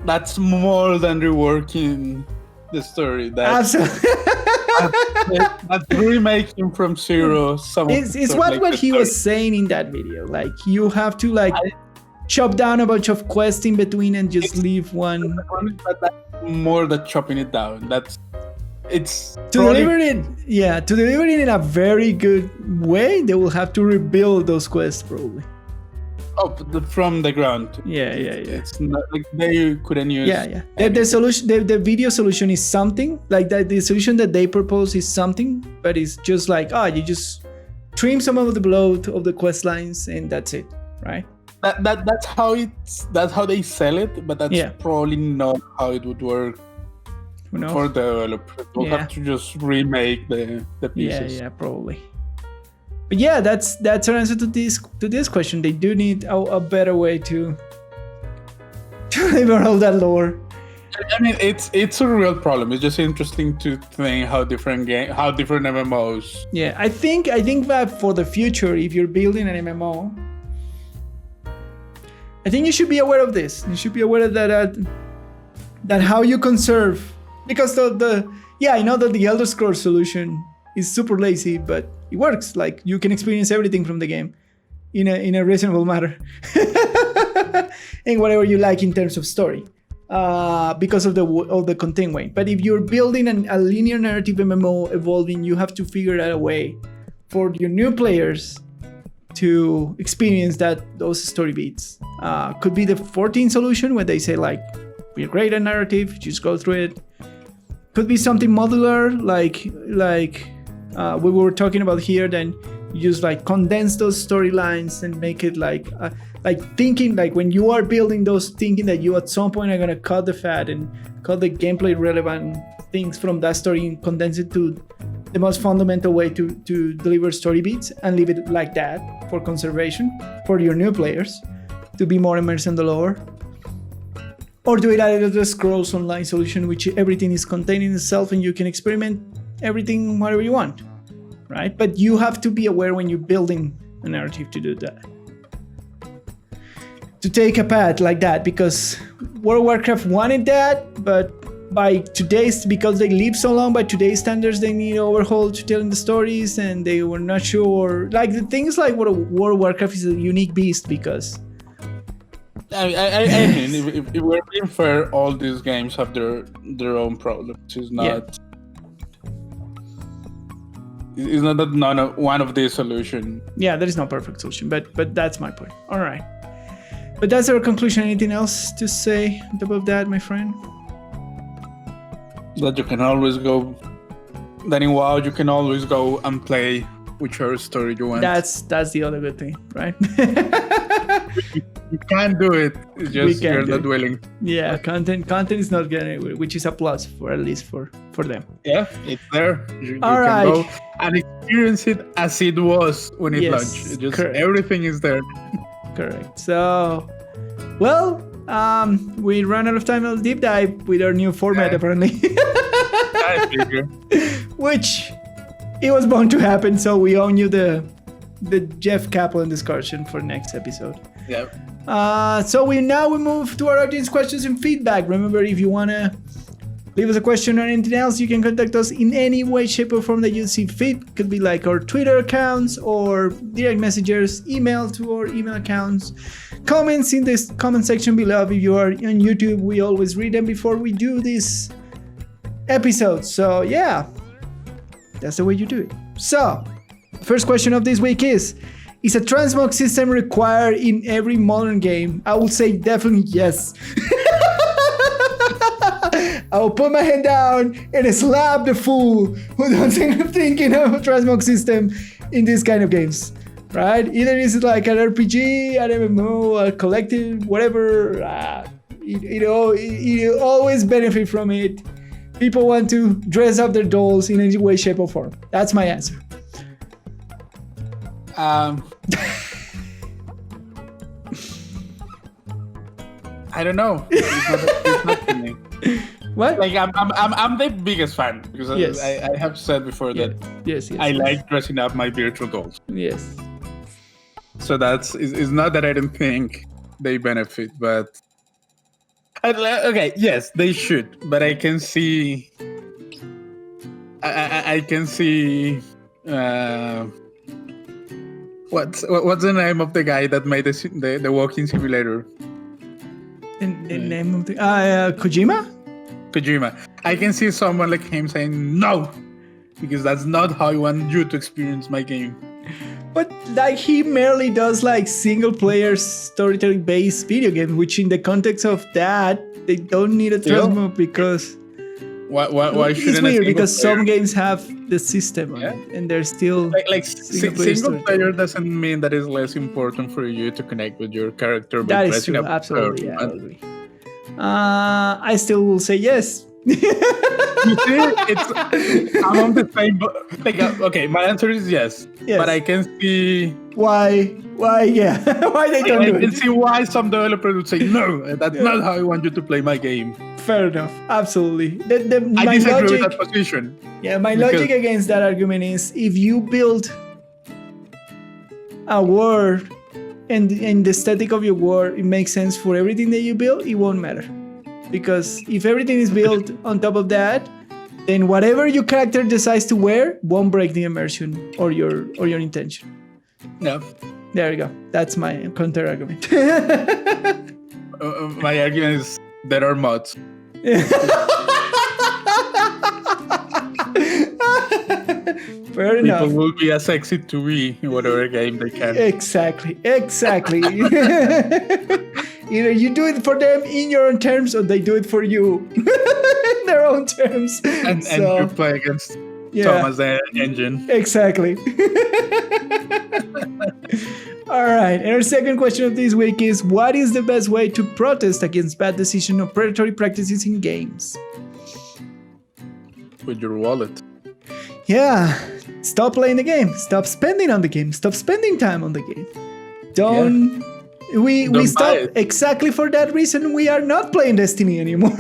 That's more than reworking the story. Absolutely. That's remaking from zero. It's what he was saying in that video. Like, you have to chop down a bunch of quests in between and just leave one. More than chopping it down. Deliver it in a very good way. They will have to rebuild those quests probably. Oh, from the ground. Yeah. It's not like they couldn't use. Yeah. The solution, the video solution is something like that. The solution that they propose is something, but it's just like, you just trim some of the bloat of the quest lines and that's it, right? That's how they sell it, but that's probably not how it would work for developers. They'll have to just remake the pieces. Yeah, probably. But yeah, that's our answer to this question. They do need a better way to deliver all that lore. I mean, it's a real problem. It's just interesting to think how different MMOs. Yeah, I think that for the future, if you're building an MMO, I think you should be aware of this. You should be aware of that how you conserve, because I know that the Elder Scrolls solution is super lazy, but it works. Like, you can experience everything from the game in a reasonable manner, and whatever you like in terms of story, because of the content weight. But if you're building a linear narrative MMO evolving, you have to figure out a way for your new players to experience those story beats. Could be the 14 solution where they say like, we're great at narrative, just go through it. Could be something modular like we were talking about here. Then you just like condense those storylines and make it like thinking, like when you are building those, thinking that you at some point are gonna cut the fat and cut the gameplay relevant things from that story and condense it to the most fundamental way to deliver story beats, and leave it like that for conservation for your new players to be more immersed in the lore. Or do it as the Scrolls Online solution, which everything is contained in itself and you can experiment everything whatever you want, right? But you have to be aware when you're building a narrative to do that. To take a path like that, because World of Warcraft wanted that, but because they live so long, by today's standards, they need overhaul to telling the stories, and they were not sure. Like, the things like World of Warcraft is a unique beast because. I mean, if we're being fair, all these games have their own problems. It's not. It's not that one of these solutions. Yeah, there is no perfect solution, but that's my point. All right, but that's our conclusion. Anything else to say on top of that, my friend? That you can always go. That in WoW you can always go and play whichever story you want. That's the other good thing, right? You can do it. It's just you're not willing. Yeah, content is not getting anywhere, which is a plus for at least for them. Yeah, it's there. You All right. can go and experience it as it was when it launched. Everything is there. Correct. So, well, we ran out of time on deep dive with our new format, apparently. I figure. Which it was bound to happen, so we owe you the Jeff Kaplan discussion for next episode. Yep. So we move to our audience questions and feedback. Remember, if you wanna leave us a question or anything else, you can contact us in any way, shape, or form that you see fit. Could be like our Twitter accounts or direct messages, email to our email accounts, comments in this comment section below. If you are on YouTube, we always read them before we do this episode. So yeah, that's the way you do it. So, first question of this week is a transmog system required in every modern game? I would say definitely yes. I will put my hand down and slap the fool who doesn't thinking of a transmog system in these kind of games, right? Either it's like an RPG, an MMO, a collective, whatever. You always benefit from it. People want to dress up their dolls in any way, shape, or form. That's my answer. I don't know. It's not for me. What? Like I'm the biggest fan because Yes. I have said before that Yes. I like dressing up my virtual dolls. Yes. So it's not that I don't think they benefit, but okay, yes, they should. But I can see, I can see. What's the name of the guy that made the walking simulator? The name of the Kojima? Kojima. I can see someone like him saying no, because that's not how I want you to experience my game. But like he merely does like single player storytelling based video games, which in the context of that they don't need a transmog because why shouldn't it's weird because player? Some games have the system on it, and they're still like single player doesn't mean that it's less important for you to connect with your character. That is true, absolutely. Yeah, I agree. I still will say yes. You see, I'm on the same. Okay, my answer is yes. But I can see why. Yeah, why they don't do it. I can see why some developers would say no. That's not how I want you to play my game. Fair enough, absolutely. I disagree with that position. Yeah, my logic against that argument is if you build a world and the aesthetic of your world, it makes sense for everything that you build, it won't matter. Because if everything is built on top of that, then whatever your character decides to wear won't break the immersion or your intention. Yeah. There you go. That's my counter argument. My argument is there are mods. Fair enough. People will be as sexy to be in whatever game they can. Exactly. Either you do it for them in your own terms or they do it for you in their own terms. And you play against Thomas the Engine. Exactly. All right. And our second question of this week is, what is the best way to protest against bad decisions or predatory practices in games? With your wallet. Yeah. Stop playing the game. Stop spending on the game. Stop spending time on the game. Don't stop exactly for that reason. We are not playing Destiny anymore.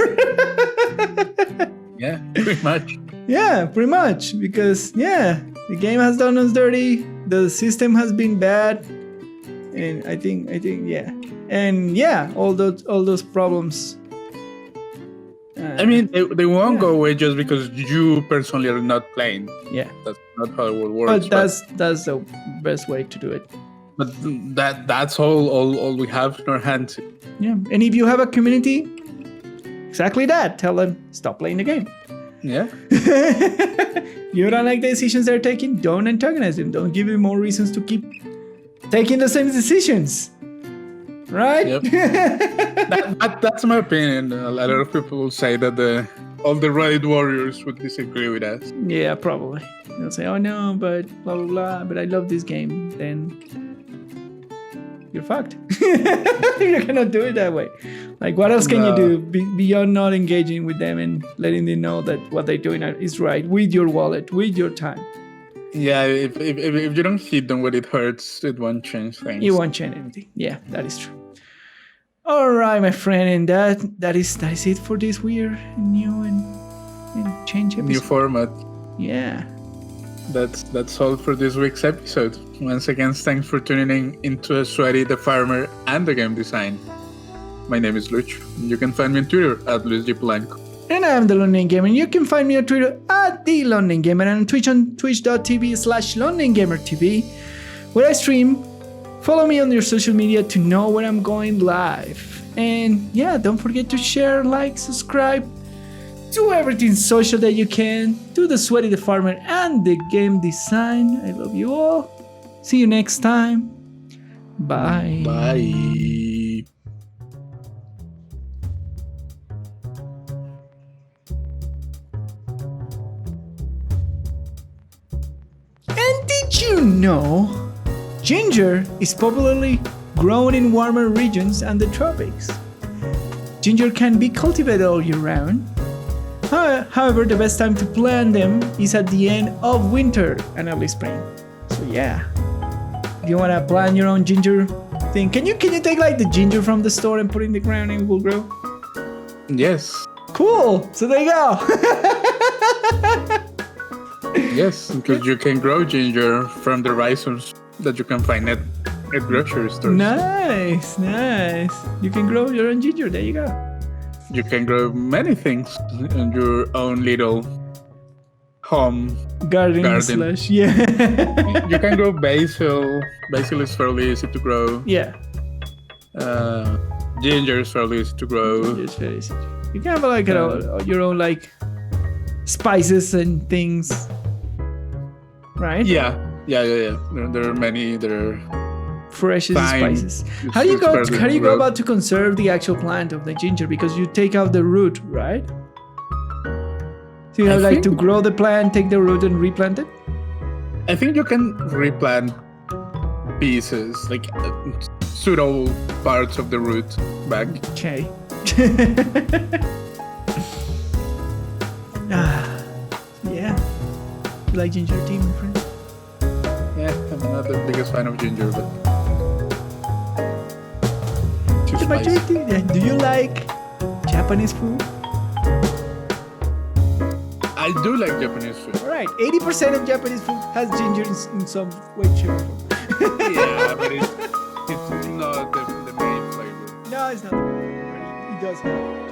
Yeah, pretty much. Yeah, pretty much. Because the game has done us dirty. The system has been bad. And I think and all those problems. I mean, they won't go away just because you personally are not playing. Yeah, that's not how it works. But that's the best way to do it. But that's all we have in our hands. Yeah, and if you have a community, exactly that. Tell them stop playing the game. Yeah. You don't like the decisions they're taking? Don't antagonize them. Don't give them more reasons to keep taking the same decisions. Right? Yep. That's my opinion. A lot of people will say that all the Reddit warriors would disagree with us. Yeah, probably. They'll say, oh no, but blah, blah, blah, but I love this game. Then you're fucked. You cannot do it that way. Like, what else can you do beyond not engaging with them and letting them know that what they're doing is right with your wallet, with your time? Yeah, if you don't hit them when it hurts, it won't change things. It won't change anything. Yeah, that is true. All right, my friend, and that is it for this weird, new and change episode. New format. Yeah. That's all for this week's episode. Once again, thanks for tuning in into Sweaty, the Farmer, and the Game Design. My name is Lucho. You can find me on Twitter at LuisGPolanco. And I'm the London Gamer. You can find me on Twitter at the London Gamer and on Twitch on twitch.tv/LondonGamerTV, where I stream. Follow me on your social media to know when I'm going live. And yeah, don't forget to share, like, subscribe, do everything social that you can. Do the Sweaty, the Farmer, and the Game Design. I love you all. See you next time. Bye. Bye. And did you know ginger is popularly grown in warmer regions and the tropics? Ginger can be cultivated all year round. However, the best time to plant them is at the end of winter and early spring. So yeah, if you want to plant your own ginger thing, can you take like the ginger from the store and put it in the ground and it will grow? Yes. Cool. So there you go. Yes, because you can grow ginger from the rhizomes that you can find at grocery stores. Nice. You can grow your own ginger. There you go. You can grow many things in your own little home Garden. Yeah. You can grow basil. Basil is fairly easy to grow. Yeah. Ginger is fairly easy to grow. It's very easy. You can have like your own like spices and things, right? Yeah. There are many. There are fresh spices. How do you go about to conserve the actual plant of the ginger? Because you take out the root, right? So you have like to grow the plant, take the root, and replant it. I think you can replant pieces, like pseudo parts of the root back. Okay. Yeah. You like ginger tea, my friend? Yeah, I'm not the biggest fan of ginger, but the majority. Do you like Japanese food? I do like Japanese food. All right, 80% of Japanese food has ginger in some way, shape, or form. Yeah, but it's not the main flavor. No, it's not the main flavor. It does have.